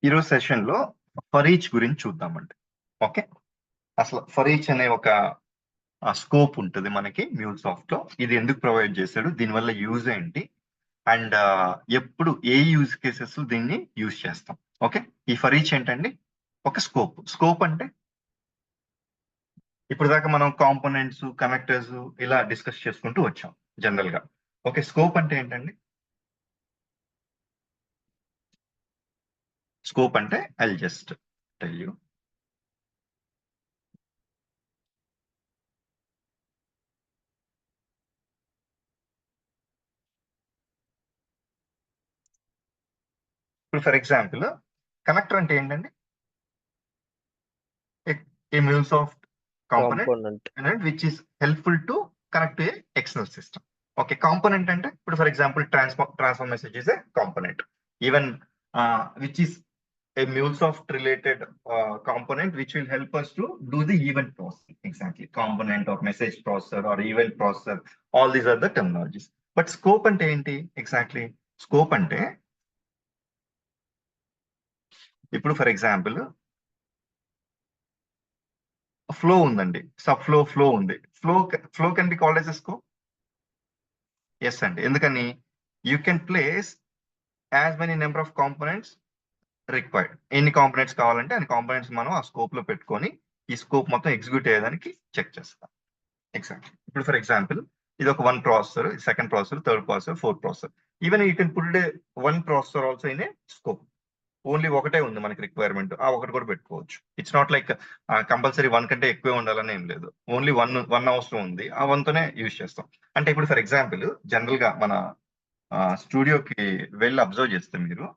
ఈరోజు సెషన్లో for each గురించి చూద్దామండి. ఓకే, అసలు ఫర్ ఈచ్ అనే ఒక స్కోప్ ఉంటుంది మనకి MuleSoft లో. ఇది ఎందుకు ప్రొవైడ్ చేశాడు, దీనివల్ల యూజ్ ఏంటి, అండ్ ఎప్పుడు ఏ యూజ్ కేసెస్ దీన్ని యూజ్ చేస్తాం. ఓకే, ఈ ఫర్ ఈచ్ ఏంటండి, ఒక స్కోప్ అంటే ఇప్పుడు దాకా మనం కాంపోనెంట్స్, కనెక్టర్స్ ఇలా డిస్కస్ చేసుకుంటూ వచ్చాం జనరల్ గా. ఓకే, స్కోప్ అంటే ఏంటండి? స్కోప్ అంటే ఐ జస్ట్ టెల్ యూ. ఇప్పుడు ఫర్ ఎగ్జాంపుల్ కనెక్టర్ అంటే ఏంటండి? A MuleSoft component which is helpful to connect to a external system. Okay, component అంటే ఇప్పుడు for example transform message is a component. Even which is a MuleSoft related component which will help us to do the event processing. Exactly, component or message processor or event processor, all these are the terminologies. But scope అంటే ఏంటి exactly? Scope అంటే ఇప్పుడు for example flow ఉందండి, sub flow ఉంది. Flow can be called as a scope. Yes అండి, ఎందుకని? You can place as many number of components required. ఎన్ని components కావాలంటే అన్ని కాంపోనెంట్స్ మనం ఆ స్కోప్ లో పెట్టుకొని ఈ స్కోప్ మొత్తం ఎగ్జిక్యూట్ అయ్యేదానికి చెక్ చేస్తాం. ఎగ్జాక్ట్లీ, ఇప్పుడు ఫర్ ఎగ్జాంపుల్ ఇది ఒక 1 processor, second processor, third processor, fourth processor. Even you can put 1 processor also in a scope. Only ఒకటే ఉంది మనకి రిక్వైర్మెంట్, ఆ ఒకటి కూడా పెట్టుకోవచ్చు. ఇట్స్ నాట్ లైక్ కంపల్సరీ 1 కంటే ఎక్కువే ఉండాలని ఏం లేదు. ఓన్లీ వన్ అవసరం ఉంది, ఆ 1 తోనే యూజ్ చేస్తాం. అంటే ఇప్పుడు ఫర్ ఎగ్జాంపుల్ జనరల్ గా మన స్టూడియోకి వెళ్ళి అబ్జర్వ్ చేస్తే మీరు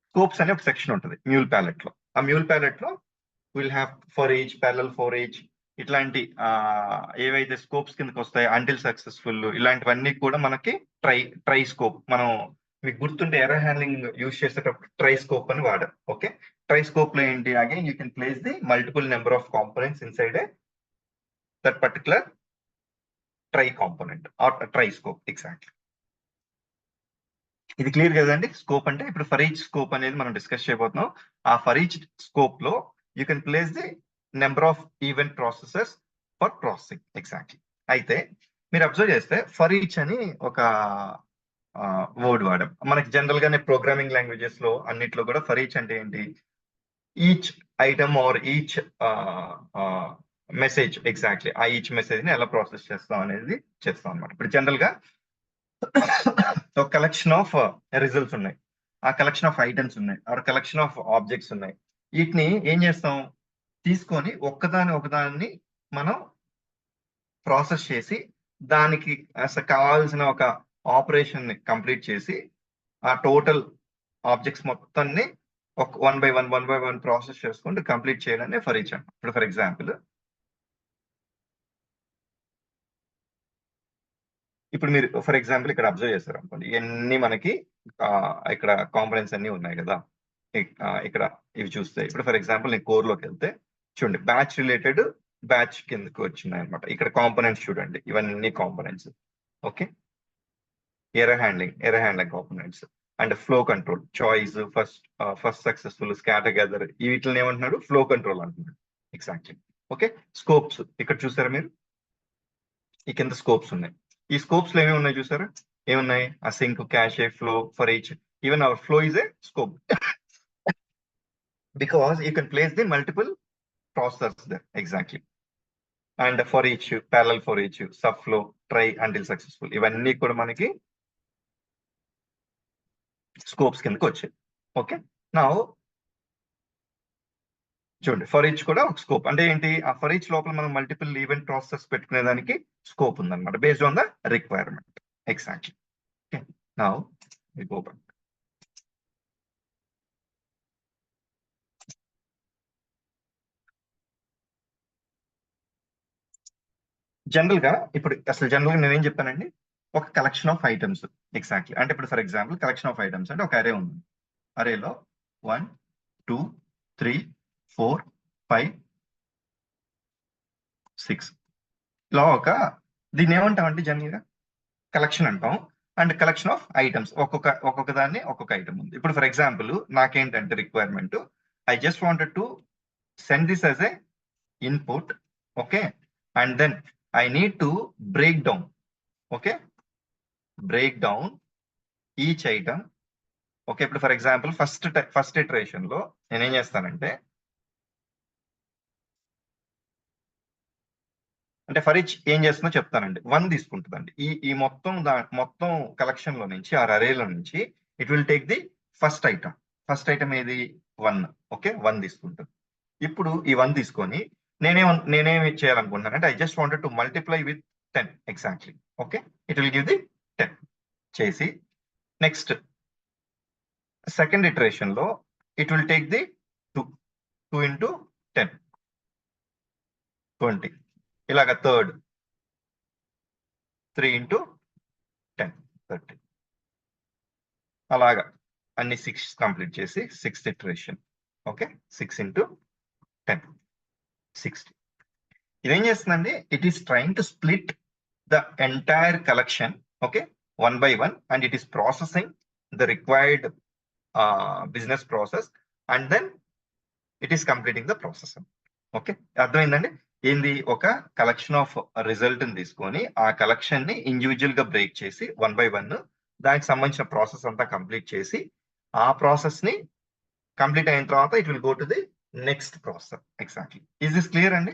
స్కోప్స్ అనే ఒక సెక్షన్ ఉంటుంది మ్యూల్ ప్యాలెట్ లో. ఆ మ్యూల్ ప్యాలెట్ లో will have for each, parallel for each, ఇట్లాంటి ఏవైతే స్కోప్స్ కిందకి వస్తాయి, అంటిల్ సక్సెస్ఫుల్, ఇలాంటివన్నీ కూడా మనకి ట్రై స్కోప్. మనం మీకు గుర్తుంటే ఎర్రర్ హ్యాండ్లింగ్ యూజ్ చేసేటప్పుడు ట్రై స్కోప్ అని వాడాం. ఓకే, ట్రై స్కోప్ లో ఏంటి, again you can place the multiple number of components inside that particular try component are try scope. Exactly, ఇది క్లియర్ కదండి స్కోప్ అంటే. ఇప్పుడు ఫర్ ఈచ్ స్కోప్ అనేది మనం డిస్కస్ చేయబోతున్నాం. ఆ ఫర్ ఈచ్ స్కోప్ లో you can place the number of event processors for processing. Exactly, అయితే మీరు అబ్జర్వ్ చేస్తే ఫర్ ఈచ్ అని ఒక వర్డ్ వాడాం. మనకి జనరల్ గానే ప్రోగ్రామింగ్ లాంగ్వేజెస్ లో అన్నిట్లో కూడా ఫర్ ఈచ్ అంటే ఏంటి, each item are each message. Exactly, ఆ ఈచ్ మెసేజ్ ని ఎలా ప్రాసెస్ చేస్తాం అనేది చేస్తాం అనమాట. ఇప్పుడు జనరల్ గా ఒక కలెక్షన్ ఆఫ్ రిజల్ట్స్ ఉన్నాయి, ఆ కలెక్షన్ ఆఫ్ ఐటమ్స్ ఉన్నాయి, ఆ కలెక్షన్ ఆఫ్ ఆబ్జెక్ట్స్ ఉన్నాయి. వీటిని ఏం చేస్తాం, తీసుకొని ఒకదాన్ని మనం ప్రాసెస్ చేసి దానికి అసలు కావాల్సిన ఒక ఆపరేషన్ ని కంప్లీట్ చేసి ఆ టోటల్ ఆబ్జెక్ట్స్ మొత్తాన్ని ఒక వన్ బై వన్ ప్రాసెస్ చేసుకుంటూ కంప్లీట్ చేయడాన్ని ఫర్ ఈచ్ అంటాం. ఇప్పుడు ఫర్ ఎగ్జాంపుల్ ఇప్పుడు మీరు ఫర్ ఎగ్జాంపుల్ ఇక్కడ అబ్జర్వ్ చేస్తారు అనుకోండి, ఇవన్నీ మనకి ఇక్కడ కాంపోనెంట్స్ అన్ని ఉన్నాయి కదా. ఇక్కడ ఇవి చూస్తే ఇప్పుడు ఫర్ ఎగ్జాంపుల్ నేను కోర్ లోకి వెళ్తే చూడండి, బ్యాచ్ రిలేటెడ్ బ్యాచ్ కిందకి వచ్చినాయి అనమాట. ఇక్కడ కాంపోనెంట్స్ చూడండి, ఇవన్నీ components. Okay, error handling components and flow control, choice, first successful, scatter gather, వీటిని ఏమంటున్నాడు, ఫ్లో కంట్రోల్ అంటున్నాడు. ఎగ్జాక్ట్లీ. ఓకే, స్కోప్స్ ఇక్కడ చూసారా మీరు, ఈ కింద స్కోప్స్ ఉన్నాయి. ఈ స్కోప్స్ లో ఏమేమి ఉన్నాయి చూసారా, ఏమున్నాయి, async, cache, flow, for each. Even our flow is a scope because you can place the multiple processors there. Exactly, and for each, parallel for each, subflow, try until successful, ఇవన్నీ కూడా మనకి scopes కిందకి వచ్చాయి. Okay, నా చూడండి, for each కూడా ఒక scope. అంటే ఏంటి, ఆ ఫర్ ఈచ్ లోపల మనం మల్టిపుల్ ఈవెంట్ ప్రాసెస్ పెట్టుకునే దానికి స్కోప్ ఉందన్నమాట, based on the requirement. Exactly. Okay, నా గో బ్యాక్. జనరల్ గా ఇప్పుడు అసలు జనరల్ గా నేనేం చెప్పానండి, ఒక కలెక్షన్ ఆఫ్ ఐటమ్స్. ఎగ్జాక్ట్లీ, అంటే ఇప్పుడు for example collection of items అంటే ఒక అరే ఉంది. అరేలో 1 2 3 4 5 6 ఇలా ఒక, దీన్ని ఏమంటాం అంటే జనరల్ గా కలెక్షన్ అంటాం. అండ్ కలెక్షన్ ఆఫ్ ఐటమ్స్, ఒక్కొక్క దాన్ని ఒక్కొక్క ఐటమ్ ఉంది. ఇప్పుడు ఫర్ ఎగ్జాంపుల్ నాకేంటంటే requirement, I just wanted to send this as a input, okay, and then I need to break down, okay, break down each item. Okay, ఇప్పుడు for example first iteration లో నేనేం చేస్తానంటే, అంటే for each ఏం చేస్తుందో చెప్తానండి. 1 తీసుకుంటుందండి. ఈ మొత్తం కలెక్షన్ లో నుంచి, ఆ అరేలో నుంచి it will take the first item. First item ఏది? 1. ఓకే, 1 తీసుకుంటుంది. ఇప్పుడు ఈ 1 తీసుకొని నేనేమి చేయాలనుకుంటున్నానంటే, I just wanted to multiply with 10 exactly. Okay, it will give the 10 చేసి, నెక్స్ట్ సెకండ్ ఇటరేషన్ లో it will take the 2 into 10 20. ఇలాగ థర్డ్ 3 ఇంటూ 10 30. అలాగా అన్ని 6 కంప్లీట్ చేసి 6th ఇటరేషన్. Okay, 6 into 10 60. ఇదేం చేస్తుందండి, it is trying to split the entire collection, okay, 1 by 1, and it is processing the required business process, and then it is completing the process. Okay, అర్థమైందండి? ఏంది, ఒక collection of result ని తీసుకొని ఆ collection ని individual గా break చేసి 1 by 1 దానికి సంబంధించిన ప్రాసెస్ అంతా కంప్లీట్ చేసి, ఆ ప్రాసెస్ ని కంప్లీట్ అయిన తర్వాత it will go to the next process. Exactly. Is this clear అండి?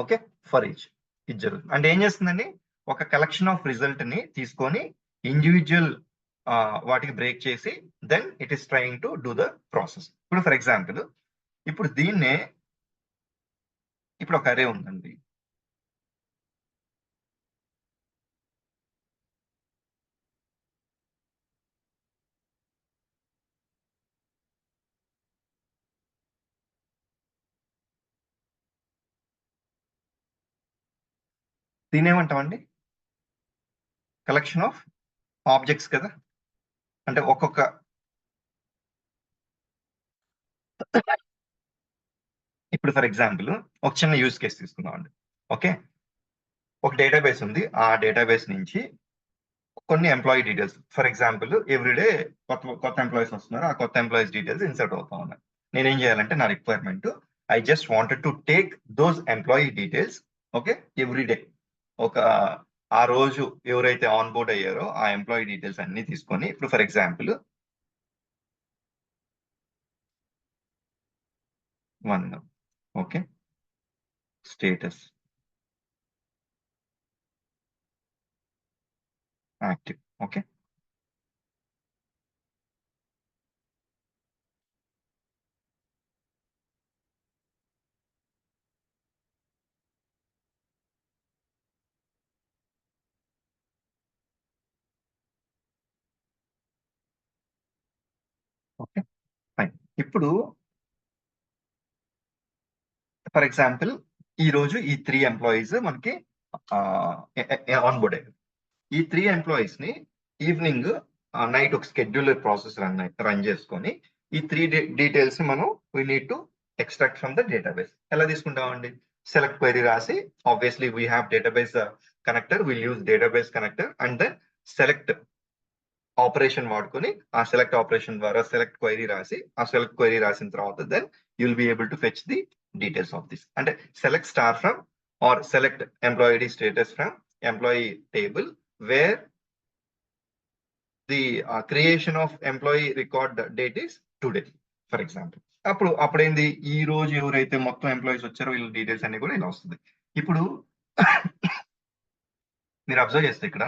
ఓకే, ఫర్ ఈచ్ ఇది జరుగుతుంది. అంటే ఏం చేస్తుందండి, ఒక కలెక్షన్ ఆఫ్ రిజల్ట్ ని తీసుకొని ఇండివిజువల్ వాటికి బ్రేక్ చేసి then it is trying to do the process. ఇప్పుడు ఫర్ ఎగ్జాంపుల్, ఇప్పుడు దీన్నే, ఇప్పుడు ఒక అరే ఉందండి. దీని ఏమంటామండి, కలెక్షన్ ఆఫ్ ఆబ్జెక్ట్స్ కదా. అంటే ఒక్కొక్క, ఇప్పుడు ఫర్ ఎగ్జాంపుల్ ఒక చిన్న యూజ్ కేసు తీసుకుందాం అండి. ఓకే, ఒక డేటాబేస్ ఉంది. ఆ డేటాబేస్ నుంచి కొన్ని employee details, for example everyday కొత్త ఎంప్లాయీస్ వస్తున్నారు, ఆ కొత్త ఎంప్లాయీస్ డీటెయిల్స్ ఇన్సర్ట్ అవుతా ఉన్నాయి. నేనేం చేయాలంటే, నా requirement, I just wanted to take those employee details, okay, everyday. ఒక ఆ రోజు ఎవరైతే ఆన్ బోర్డ్ అయ్యారో ఆ ఎంప్లాయీ డీటెయిల్స్ అన్ని తీసుకొని, ఇప్పుడు for example 1, okay, status active, okay, okay, fine. ఇప్పుడు ఫర్ ఎగ్జాంపుల్ ఈ రోజు ఈ 3 ఎంప్లాయీస్ మనకి ఆన్ బోర్డ్ అయ్యారు. ఈ 3 ఎంప్లాయీస్ ని ఈవినింగ్ నైట్ ఒక స్కెడ్యూలర్ ప్రాసెస్ రన్ చేసుకొని ఈ 3 డీటెయిల్స్ మనం we need to extract from the database. ఎలా తీసుకుంటామండి, సెలెక్ట్ క్వైరీ రాసి, obviously we have database connector, will use database connector, and then select operation వాడుకొని ఆ సెలెక్ట్ ఆపరేషన్ ద్వారా సెలెక్ట్ క్వైరీ రాసి, ఆ సెలెక్ట్ క్వైరీ రాసిన తర్వాత then you will be able to fetch the details of this. అంటే select star from or select employee status from employee table where the creation of employee record date is today, for example. అప్పుడేంది, ఈ రోజు ఎవరైతే మొత్తం employees వచ్చారో వీళ్ళ details అన్ని కూడా ఇలా వస్తుంది. ఇప్పుడు మీరు అబ్జర్వ్ చేస్తే ఇక్కడ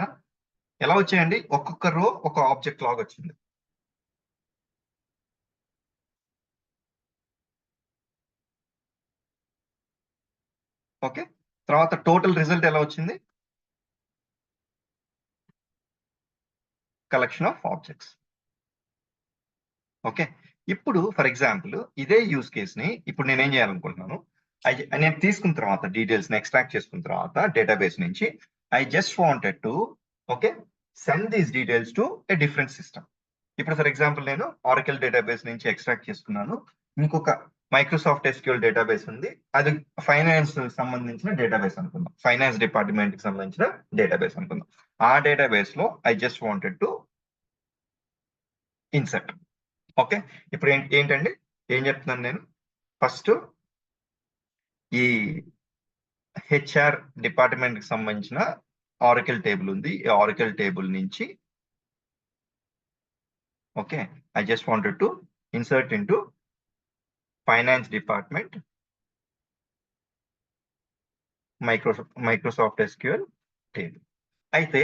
ఎలా వచ్చాయండి, ఒక్కొక్క రో ఒక ఆబ్జెక్ట్ లాగా వచ్చింది. ఓకే, తర్వాత టోటల్ రిజల్ట్ ఎలా వచ్చింది, కలెక్షన్ ఆఫ్ ఆబ్జెక్ట్స్. ఓకే, ఇప్పుడు ఫర్ ఎగ్జాంపుల్ ఇదే యూస్ కేస్ ని ఇప్పుడు నేనేం చేయాలనుకుంటున్నాను, నేను తీసుకున్న తర్వాత డీటెయిల్స్ ని ఎక్స్ట్రాక్ట్ చేసుకున్న తర్వాత డేటాబేస్ నుంచి I just wanted to, okay, send these details to a different system. ఇప్పుడు ఫర్ ఎగ్జాంపుల్ నేను ఆరకిల్ డేటాబేస్ నుంచి ఎక్స్ట్రాక్ట్ చేసుకున్నాను, ఇంకొక మైక్రోసాఫ్ట్ ఎస్క్యూఎల్ డేటాబేస్ ఉంది. అది ఫైనాన్స్ సంబంధించిన డేటాబేస్ అనుకుందాం. ఫైనాన్స్ డిపార్ట్మెంట్ కి సంబంధించిన డేటాబేస్ అనుకుందాం. ఆ డేటాబేస్ లో I just wanted to insert. Okay, ఇప్పుడు ఏంటండి ఏం చెప్తున్నాను నేను? ఫస్ట్ ఈ హెచ్ఆర్ డిపార్ట్మెంట్ కి సంబంధించిన ఆరకిల్ టేబుల్ ఉంది. ఈ ఆరకిల్ టేబుల్ నుంచి okay, I just wanted to insert into finance department Microsoft SQL table. అయితే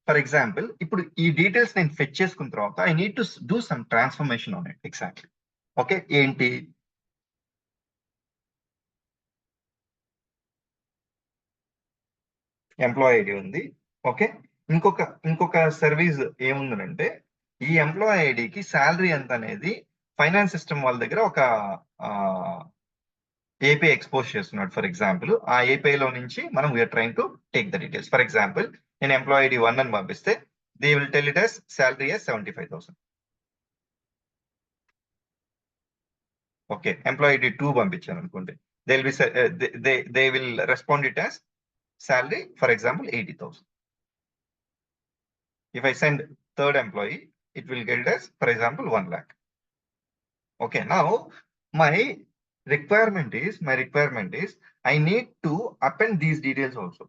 ఫర్ ఎగ్జాంపుల్ ఇప్పుడు ఈ డీటెయిల్స్ నేను ఫెచ్ చేసుకున్న తర్వాత I need to do some transformation on it. Exactly. Okay, ఏంటి? ఎంప్లాయీ ఐడి ఉంది. ఓకే, ఇంకొక సర్వీస్ ఏముందంటే ఈ ఎంప్లాయీ ఐడికి శాలరీ ఎంత అనేది ఫైనాన్స్ సిస్టమ్ వాళ్ళ దగ్గర ఒక ఏపీఐ ఎక్స్పోజ్ చేస్తున్నాడు. ఫర్ ఎగ్జాంపుల్ ఆ ఏపీఐ లో నుంచి మనం we're trying to take the details. For example నేను ఎంప్లాయీ ఐడి 1 అని పంపిస్తే they will tell it as salary as 75,000. Okay, employee ID 2 పంపించాను అనుకోండి, they will respond it as salary for example 80,000. If I send third employee, it will get as for example 1 lakh. Okay, now my requirement is I need to append these details also.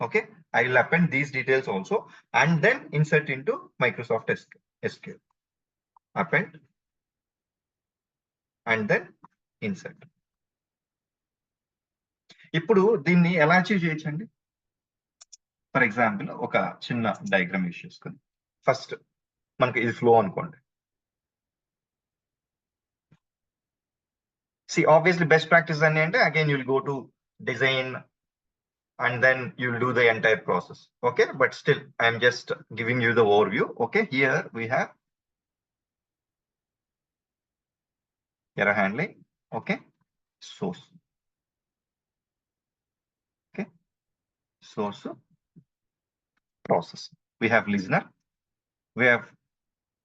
Okay, I will append these details also and then insert into Microsoft SQL. Append and then insert. ఇప్పుడు దీన్ని ఎలా achieve చేయొచ్చండి? For example ఒక చిన్న diagram use చేసుకుని first మనకి ఇది flow అనుకోండి. See, obviously best practice అని అంటే again you'll go to design and then you'll do the entire process. Okay, but still I am just giving you the overview. Okay, here we have error handling. Okay, source. Okay, source, process. We have listener. We have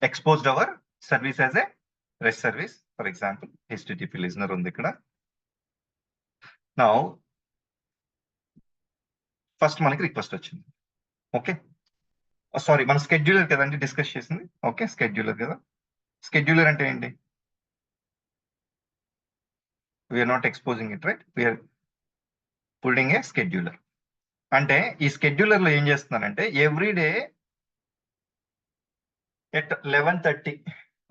exposed our service as a REST service. For example, HTTP listener ఉంది ఇక్కడ. Now first మనకి request వచ్చింది. Okay, sorry మన scheduler కదండి discuss చేసింది. Okay, scheduler కదా. Scheduler అంటే ఏంటి? We're not exposing it, right? We're pulling a scheduler. అంటే ఈ స్కెడ్యూలర్ లో ఏం చేస్తున్నానంటే every day at 11:30.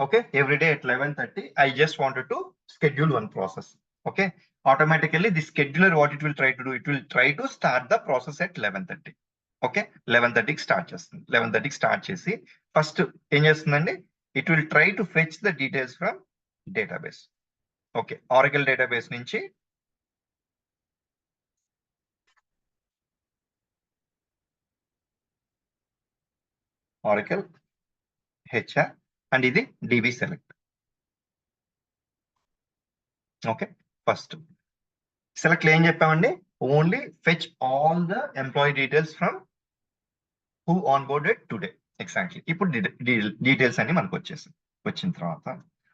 Okay, every day at 11:30 I just wanted to schedule one process. Okay, automatically the scheduler what it will try to do, it will try to start the process at 11:30. Okay, 11:30 కి start చేస్తుంది. 11:30 కి start చేసి first ఏం చేస్తుందండి, it will try to fetch the details from database. Okay, Oracle database నుంచి Oracle HR and ఇది DB select. Okay, first select ఏం చెప్పామండి, only fetch all the employee details from who onboarded today. Exactly. ఇప్పుడు details అన్ని మనకు వచ్చేసాయి. వచ్చిన తర్వాత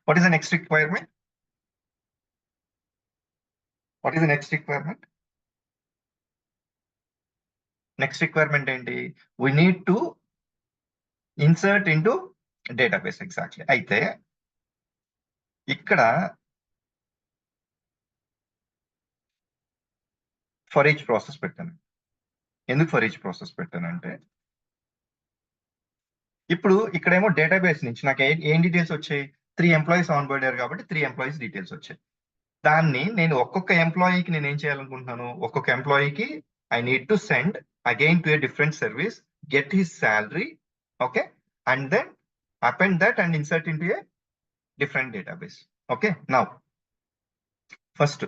what is the next requirement? What is the next requirement? Next requirement ఏంటి? We need to insert into database. Exactly. అయితే ఇక్కడ for each process పెట్టాను. ఎందుకు ఫర్ ఈచ్ ప్రాసెస్ పెట్టానంటే ఇప్పుడు ఇక్కడేమో డేటాబేస్ నుంచి నాకు ఏం డీటెయిల్స్ వచ్చాయి? 3 ఎంప్లాయీస్ ఆన్బోర్డ్ అయ్యారు కాబట్టి 3 ఎంప్లాయీస్ డీటెయిల్స్ వచ్చాయి. దాన్ని నేను ఒక్కొక్క ఎంప్లాయీకి నేను ఏం చేయాలనుకుంటున్నాను, ఒక్కొక్క ఎంప్లాయీకి I need to send again to a different service, get his salary. Okay, and then append that and insert into a different database. Okay, now first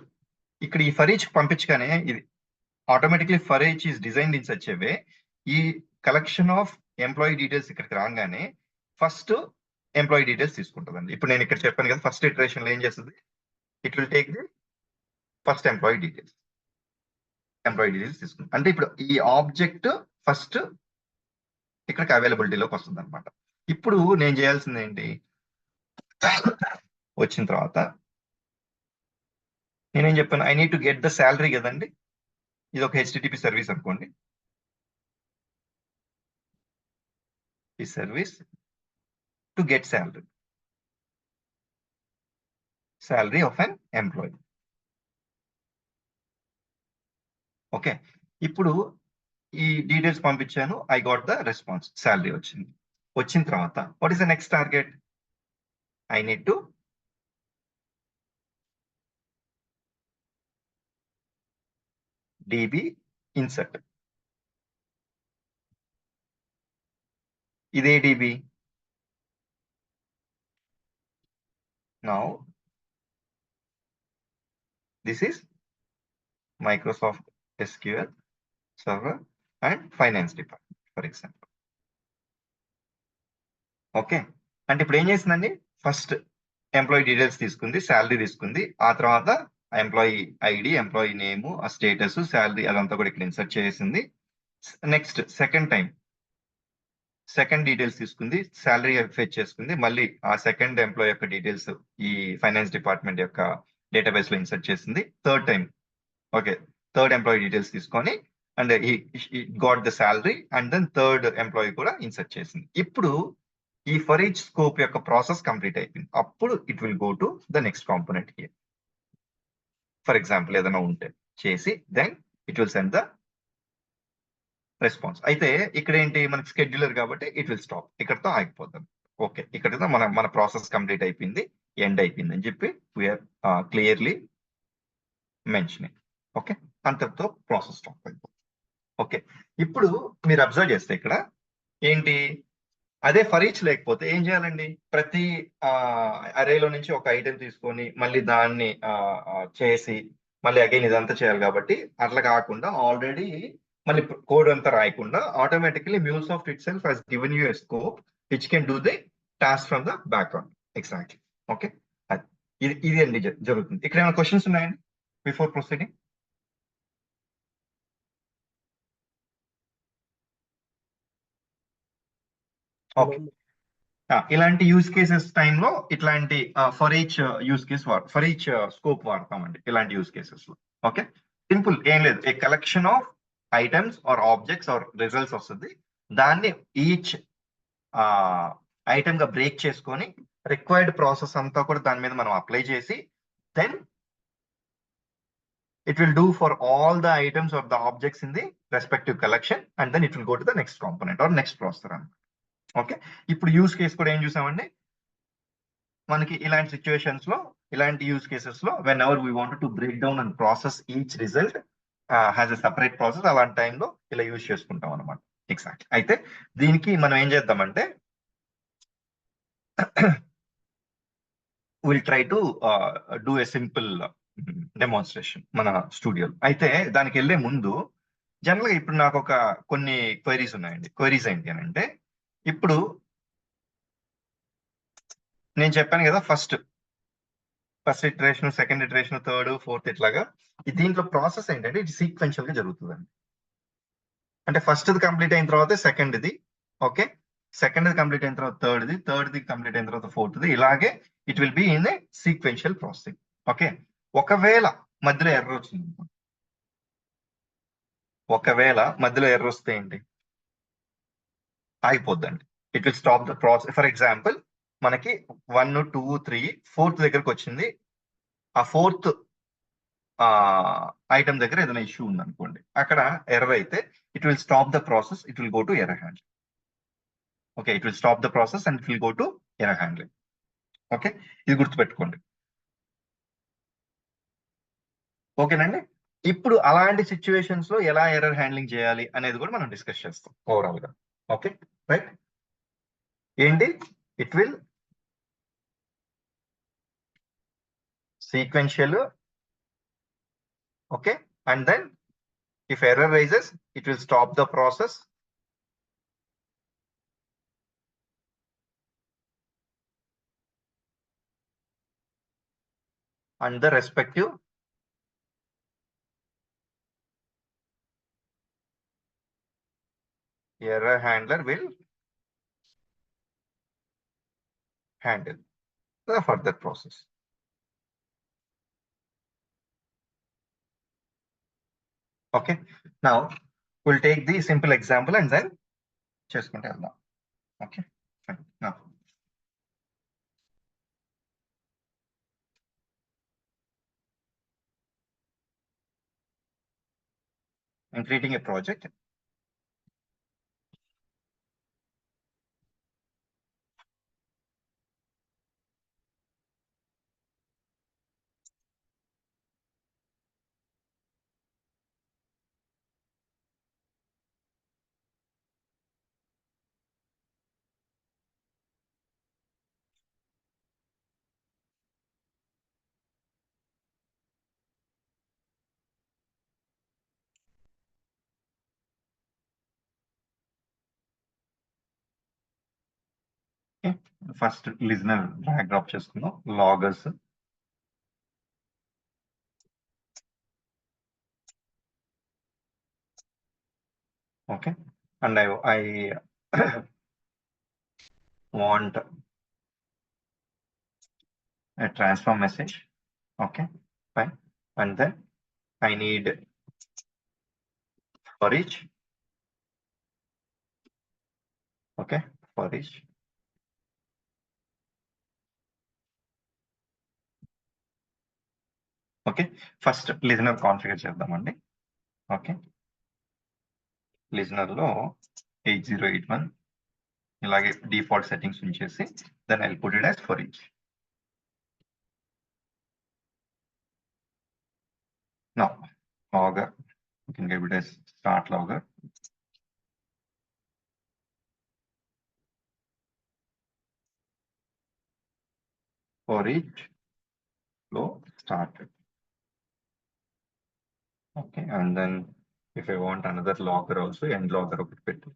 ఇక్కడ ఈ ఫర్ ఈచ్ పంపించగానే ఇది automatically for each is designed in such a way, ఈ collection of employee details ఇక్కడికి రాగానే first employee details తీసుకుంటుందండి. ఇప్పుడు నేను ఇక్కడ చెప్పాను కదా, ఫస్ట్ ఇటరేషన్ లో ఏం చేస్తుంది, it will take the first employee details తీసుకుంటుంది. అంటే ఇప్పుడు ఈ ఆబ్జెక్ట్ ఫస్ట్ ఇక్కడికి అవైలబిలిటీలోకి వస్తుంది అనమాట. ఇప్పుడు నేను చేయాల్సింది ఏంటి, వచ్చిన తర్వాత నేనేం చెప్పాను, I need to get the salary కదండి. ఇది ఒక హెచ్టిటిపి సర్వీస్ అనుకోండి. ఈ service to get salary of an employee. Okay, ఇప్పుడు ఈ డీటెయిల్స్ పంపించాను, I got the response, salary వచ్చింది. వచ్చిన తర్వాత what is the next target? I need to db insert. ఇదే db. Now this is Microsoft SQL Server and Finance Department, for example. Okay, అంటే ఇప్పుడు ఏం చేసిందండి, ఫస్ట్ ఎంప్లాయీ డీటెయిల్స్ తీసుకుంది, salary తీసుకుంది, ఆ తర్వాత ఎంప్లాయీ ఐడి, ఎంప్లాయీ నేమ్, ఆ స్టేటస్, శాలరీ అదంతా కూడా ఇక్కడ ఇన్సర్ట్ చేసింది. నెక్స్ట్ సెకండ్ డీటెయిల్స్ తీసుకుంది, శాలరీ ఫెచ్ చేసుకుంది, మళ్ళీ ఆ సెకండ్ ఎంప్లాయీ యొక్క డీటెయిల్స్ ఈ ఫైనాన్స్ డిపార్ట్మెంట్ యొక్క డేటాబేస్ లో ఇన్సర్ట్ చేసింది. థర్డ్ ఎంప్లాయీ డీటెయిల్స్ తీసుకొని and got the salary and then third employee కూడా ఇన్సర్ట్ చేసింది. ఇప్పుడు ఈ ఫర్ ఈచ్ స్కోప్ యొక్క ప్రాసెస్ కంప్లీట్ అయిపోయింది. అప్పుడు it will go to the next component here. For example ఏదైనా ఉంటే చేసి then it will send the response. అయితే ఇక్కడ ఏంటి, మనకి స్కెడ్యూలర్ కాబట్టి ఇట్ విల్ స్టాప్, ఇక్కడతో ఆగిపోతాం. ఓకే, ఇక్కడతో మన ప్రాసెస్ కంప్లీట్ అయిపోయింది, ఎండ్ అయిపోయింది అని చెప్పి వీఆర్ క్లియర్లీ మెన్షనింగ్. ఓకే, అంతటితో ప్రాసెస్ స్టాప్ అయిపోతుంది. ఓకే, ఇప్పుడు మీరు అబ్జర్వ్ చేస్తే ఇక్కడ ఏంటి, అదే ఫర్ ఈచ్ లేకపోతే ఏం చేయాలండి, ప్రతి అరేలో నుంచి ఒక ఐటెం తీసుకొని మళ్ళీ దాన్ని చేసి మళ్ళీ అగైన్ ఇదంతా చేయాలి. కాబట్టి అట్లా కాకుండా ఆల్రెడీ మళ్ళీ కోడ్ అంతా రాయకుండా automatically MuleSoft itself has given you a scope which can do the task from the background. Exactly. Okay, ఇది అండి జరుగుతుంది. ఇక్కడ ఏమైనా క్వశ్చన్స్ ఉన్నాయండి బిఫోర్ ప్రొసీడింగ్? ఓకే, ఇలాంటి యూజ్ కేసెస్ టైంలో ఇట్లాంటి for each use case for each scope వాడతామండి ఇలాంటి యూజ్ కేసెస్ లో. ఓకే, సింపుల్ ఏం లేదు, a collection of items or objects or results వస్తుంది, దాన్ని ఈచ్ ఐటమ్ గా బ్రేక్ చేసుకొని రిక్వైర్డ్ ప్రాసెస్ అంతా కూడా దాని మీద మనం అప్లై చేసి then it will do for all the items or the objects in the respective collection and then it will go to the next component or next processor. Okay, ఇప్పుడు use case కూడా ఏం చూసామండి, మనకి ఇలాంటి situations లో, ఇలాంటి use cases లో when ever we want to break down and process each result has a separate process, అలాంటి టైంలో ఇలా యూజ్ చేసుకుంటాం అనమాట. ఎగ్జాక్ట్. అయితే దీనికి మనం ఏం చేద్దామంటే will try to do a simple demonstration మన స్టూడియోలో. అయితే దానికి వెళ్ళే ముందు జనరల్గా ఇప్పుడు నాకు ఒక కొన్ని క్వైరీస్ ఉన్నాయండి. క్వైరీస్ ఏంటి అని అంటే, ఇప్పుడు నేను చెప్పాను కదా first iteration, second iteration, third, fourth, ఇట్లాగా దీంట్లో ప్రాసెస్ ఏంటంటే ఇది సీక్వెన్షియల్ గా జరుగుతుందండి. అంటే ఫస్ట్ కంప్లీట్ అయిన తర్వాత సెకండ్ది, ఓకే, సెకండ్ కంప్లీట్ అయిన తర్వాత థర్డ్ది కంప్లీట్ అయిన తర్వాత ఫోర్త్ది, ఇలాగే it will be in a sequential processing. Okay, ఒకవేళ మధ్యలో ఎర్రర్ వచ్చింది, వస్తే ఏంటి, ఆగిపోద్దండి. It will stop the process. For example మనకి 1, 2, 3, 4th దగ్గరకు వచ్చింది, ఆ 4th ఐటమ్ దగ్గర ఏదైనా ఇష్యూ ఉంది అనుకోండి, అక్కడ ఎర్రర్ అయితే it will stop the process, it will go to error handling. Okay, it will stop the process and it will go to error handling. Okay, ఇది గుర్తుపెట్టుకోండి. ఓకేనండి, ఇప్పుడు అలాంటి సిచ్యువేషన్స్ లో ఎలా ఎర్రర్ హ్యాండ్లింగ్ చేయాలి అనేది కూడా మనం డిస్కస్ చేస్తాం ఓవరాల్ గా. Okay, right. ఏంటి, it will sequential, okay, and then if error rises it will stop the process and the respective error handler will handle the further process. Okay, now we'll take the simple example and then చేసుకుంటే వెళ్దాం. Okay, fine. Now I'm creating a project. Okay, first listener drag drop చేసుకుందాం, loggers. Okay, and I want a transform message. Okay, fine. And then I need for each. Okay, for each. Okay, first listener configure చేద్దామండి. Okay, listener లో 8081 ఇలాగే default settings ఉంచేసి then I'll put it as for each. Now logger, you can give it as start logger. For each flow started. Okay, and then if I want another logger also, end logger ఒకటి పెట్టు.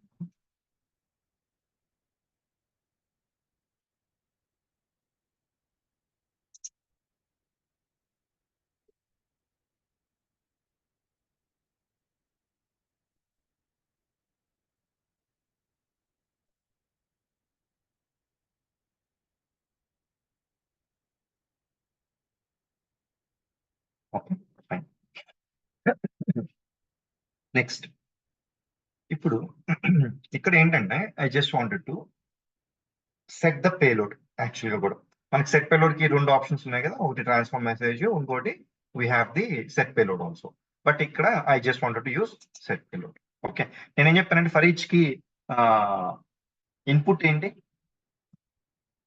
Okay, fine. Next ఇప్పుడు ఇక్కడ ఏంటంటే I just wanted to set the payload. యాక్చువల్గా కూడా మనకి set payload కి రెండు ఆప్షన్స్ ఉన్నాయి కదా, ఒకటి ట్రాన్స్ఫార్మ్ మెసేజ్, ఇంకోటి we have the set payload also. But ఇక్కడ I just wanted to use set payload. Okay, నేనేం చెప్తానంటే ఫర్ ఈచ్ కి ఇన్పుట్ ఏంటి,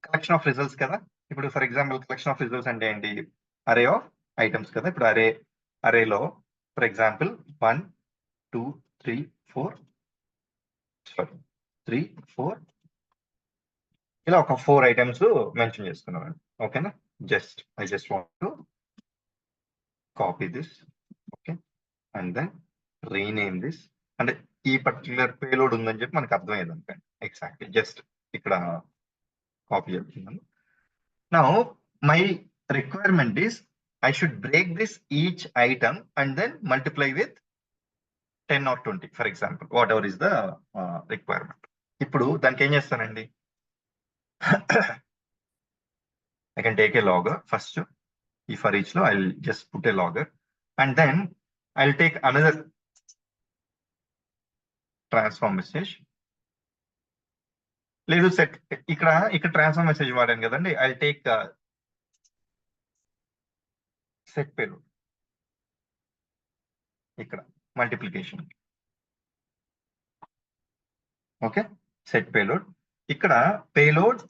కలెక్షన్ ఆఫ్ రిజల్ట్స్ కదా. ఇప్పుడు for example collection of results అంటే ఏంటి, అరే ఆఫ్ ఐటమ్స్ కదా. ఇప్పుడు అరేలో ఫర్ ఎగ్జాంపుల్ 1 2 3 4 సారీ 3 4 ఇలా ఒక 4 ఐటమ్స్ మెన్షన్ చేసుకున్నాను. ఓకేనా, I just want to copy this. Okay, and then rename this. అంటే ఈ పర్టికులర్ పేలోడ్ ఉందని చెప్పి మనకు అర్థమయ్యేది అనుకోండి. ఎగ్జాక్ట్లీ జస్ట్ ఇక్కడ కాపీ చేస్తున్నాను. Now my requirement is I should break this each item and then multiply with 10 or 20, for example, whatever is the requirement. ఇప్పుడు దానికి ఏం చేస్తానండి, I can take a logger first. ఈ for each లో I'll just put a logger and then I'll take another transform message. లేదు set, ఇక్కడ transform message వాడాను కదండి. I'll take set payload ఇక్కడ మల్టిప్లికేషన్. Okay, set payload. ఇక్కడ payload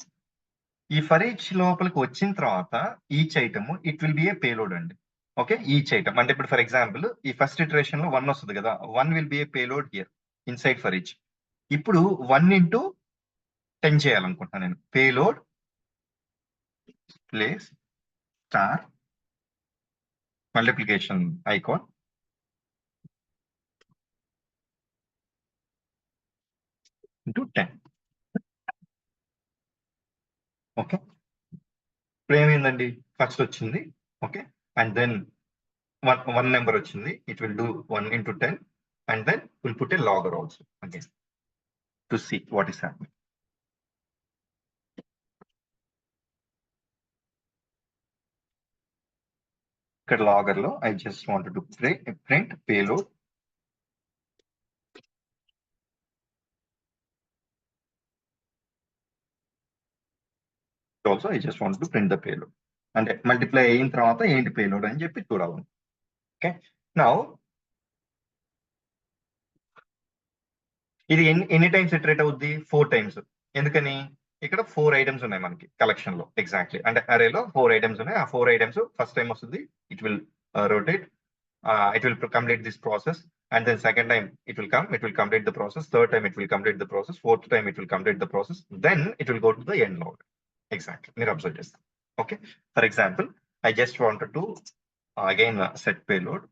ఈ for each లోపలికి వచ్చిన తర్వాత each item it will B A payload అండి. ఓకే, ఈచ్ ఐటమ్ అంటే ఇప్పుడు ఫర్ ఎగ్జాంపుల్ ఈ ఫస్ట్ ఇటరేషన్ లో 1 వస్తుంది కదా, 1 will be A payload here inside for each. ఇప్పుడు 1 into 10 చేయాలనుకుంటున్నాను నేను. Payload place star multiplication icon into 10. Okay, ఇప్పుడు ఏమైందండి, ఫస్ట్ వచ్చింది. Okay, and then one number వచ్చింది. It will do 1 into 10 and then we'll put a logger also again to see what is happening. ఇక్కడ logger లో I just wanted to print payload also I just want to print the payload, అంటే multiply అయిన తర్వాత ఏంటి payload అని చెప్పి చూడాలి. Okay, now ఇది ఎన్ని టైమ్స్ ఇటరేట్ అవుద్ది? 4 టైమ్స్. ఎందుకని? ఇక్కడ 4 ఐటమ్స్ ఉన్నాయి మనకి కలెక్షన్ లో. ఎగ్జాక్ట్లీ, అంటే అరేలో 4 ఐటమ్స్ ఉన్నాయి. ఆ 4 ఐటమ్స్ ఫస్ట్ టైం వస్తుంది, it will rotate, it will complete this process, and then second time it will come, it will complete the process, third time it will complete the process, fourth time it will complete the process, then it will go to the end node. Exactly, మీరు observe చేస్తాం. Okay, for example I just wanted to again set payload.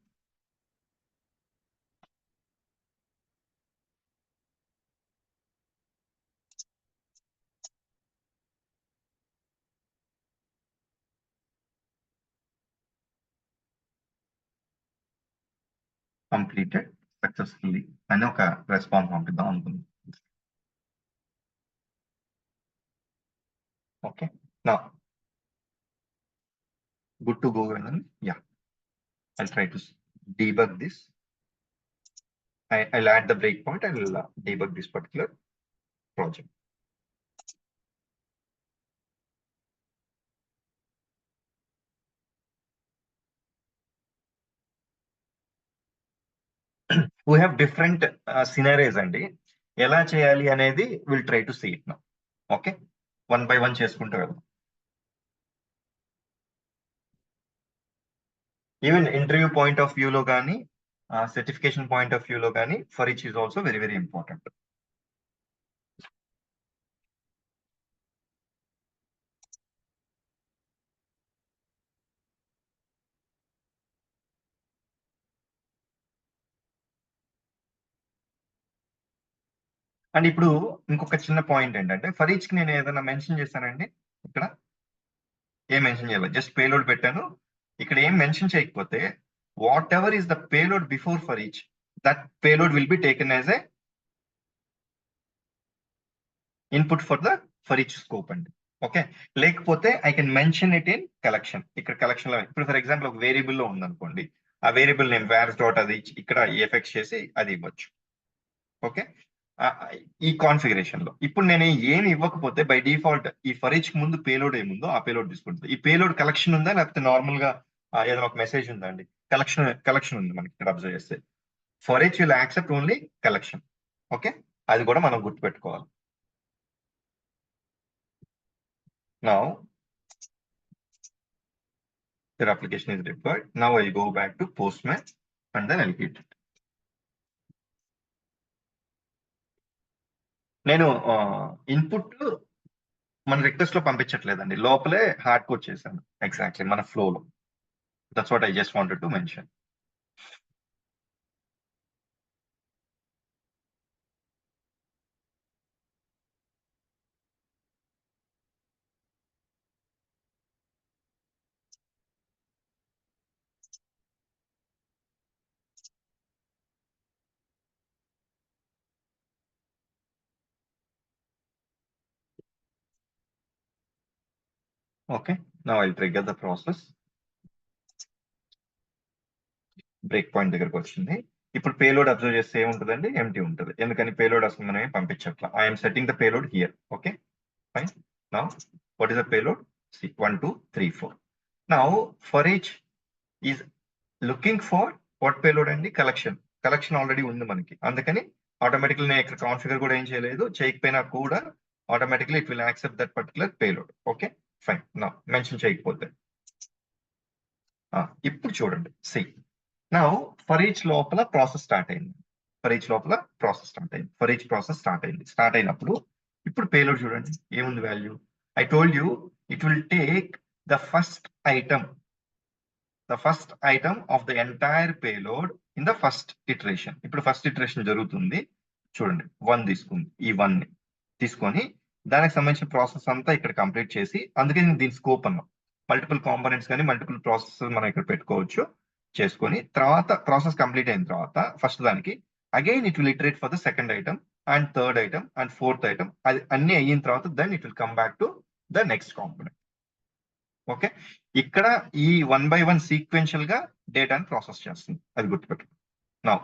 Completed successfully అని ఒక response పంపిద్దాం అనుకుంది. Okay, నా good to go. And yeah, I'll try to debug this. I'll add the breakpoint. I'll debug this particular project. We have different scenarios అండి. ఎలా చేయాలి అనేది will try to see it now. Okay, one by one చేసుకుంటూ వెళ్దాం. Even interview point of view లో కానీ, certification point of view లో కానీ, for each is also very very important. And ఇప్పుడు ఇంకొక చిన్న పాయింట్ ఏంటంటే, ఫర్ ఈచ్ కి నేను ఏదైనా మెన్షన్ చేశానండి. ఇక్కడ ఏం మెన్షన్ చేయాలి? జస్ట్ పేలోడ్ పెట్టాను. ఇక్కడ ఏం మెన్షన్ చేయకపోతే, what ever is the payload before for each, that payload will be taken as a input for each scope అండి. ఓకే, లేకపోతే I can mention it in collection. ఇక్కడ కలెక్షన్ లో ఇప్పుడు ఫర్ ఎగ్జాంపుల్ ఒక వేరియబుల్ లో ఉందనుకోండి, ఆ వేరియబుల్ నేమ్ వ్యార్స్ డాట్ అది ఇక్కడ ఎఫెక్ట్స్ చేసి అది ఇవ్వచ్చు. ఓకే, ఈ కాన్ఫిగరేషన్ లో ఇప్పుడు నేను ఏమి ఇవ్వకపోతే బై డిఫాల్ట్ ఈ ఫర్ ఈచ్ ముందు పేలోడ్ ఏముందో ఆ పేలోడ్ తీసుకుంటుంది. ఈ పేలోడ్ కలెక్షన్ ఉందా, లేకపోతే నార్మల్ గా ఏదైనా ఒక మెసేజ్ ఉందా అండి? కలెక్షన్ ఉంది మనకి ఇక్కడ అబ్జర్వ్ చేస్తే. For each will accept only collection. Okay, అది కూడా మనం గుర్తుపెట్టుకోవాలి. Now your application is deployed. Now I'll go back to Postman and then I'll hit it. నేను ఇన్పుట్ మన రిక్వెస్ట్ లో పంపించట్లేదండి, లోపలే హార్డ్ కోడ్ చేశాను ఎగ్జాక్ట్లీ మన ఫ్లో లో. That's what I just wanted to mention. Okay, now I'll trigger the process. Break point దగ్గరకు వచ్చింది. ఇప్పుడు పేలోడ్ అబ్జర్వ్ చేస్తే ఏముంటుందండి? ఎంటీ ఉంటుంది. ఎందుకని? పేలోడ్ అసలు మనం ఏం పంపించట్లా. I'm setting the payload here. Okay, fine. Now what is the payload? 1 2 3 4. Now for each is looking for what payload అండి? కలెక్షన్ ఆల్రెడీ ఉంది మనకి. అందుకని ఆటోమేటిక్లీ నేను ఇక్కడ కాన్ఫిగర్ కూడా ఏం చేయలేదు, చేయకపోయినా కూడా automatically it will accept that particular payload. Okay, fine. నా మెన్షన్ చేయకపోతే ఇప్పుడు చూడండి, సి నౌ ఫర్ ఈచ్ లోపల ప్రాసెస్ స్టార్ట్ అయింది. ఫర్ ఈచ్ ప్రాసెస్ స్టార్ట్ అయింది. స్టార్ట్ అయినప్పుడు ఇప్పుడు పేలోడ్ చూడండి ఏముంది value. I told you it will take the first item of the entire payload in the first iteration. ఇప్పుడు ఫస్ట్ ఇటరేషన్ జరుగుతుంది చూడండి, 1 తీసుకుంది. ఈ 1 ని తీసుకొని దానికి సంబంధించిన ప్రాసెస్ అంతా ఇక్కడ కంప్లీట్ చేసి, అందుకే నేను దీని స్కోప్ అన్నాం. మల్టిపుల్ కాంపోనెంట్స్ కానీ మల్టిపుల్ ప్రాసెస్ మనం ఇక్కడ పెట్టుకోవచ్చు. చేసుకొని తర్వాత ప్రాసెస్ కంప్లీట్ అయిన తర్వాత ఫస్ట్ దానికి again it will iterate for the second item and third item and fourth item. అది అన్ని అయిన తర్వాత then it will come back to the next component. Okay, ఇక్కడ ఈ 1 by 1 సీక్వెన్షియల్ గా డేటాని ప్రాసెస్ చేస్తుంది, అది గుర్తుపెట్టు. Now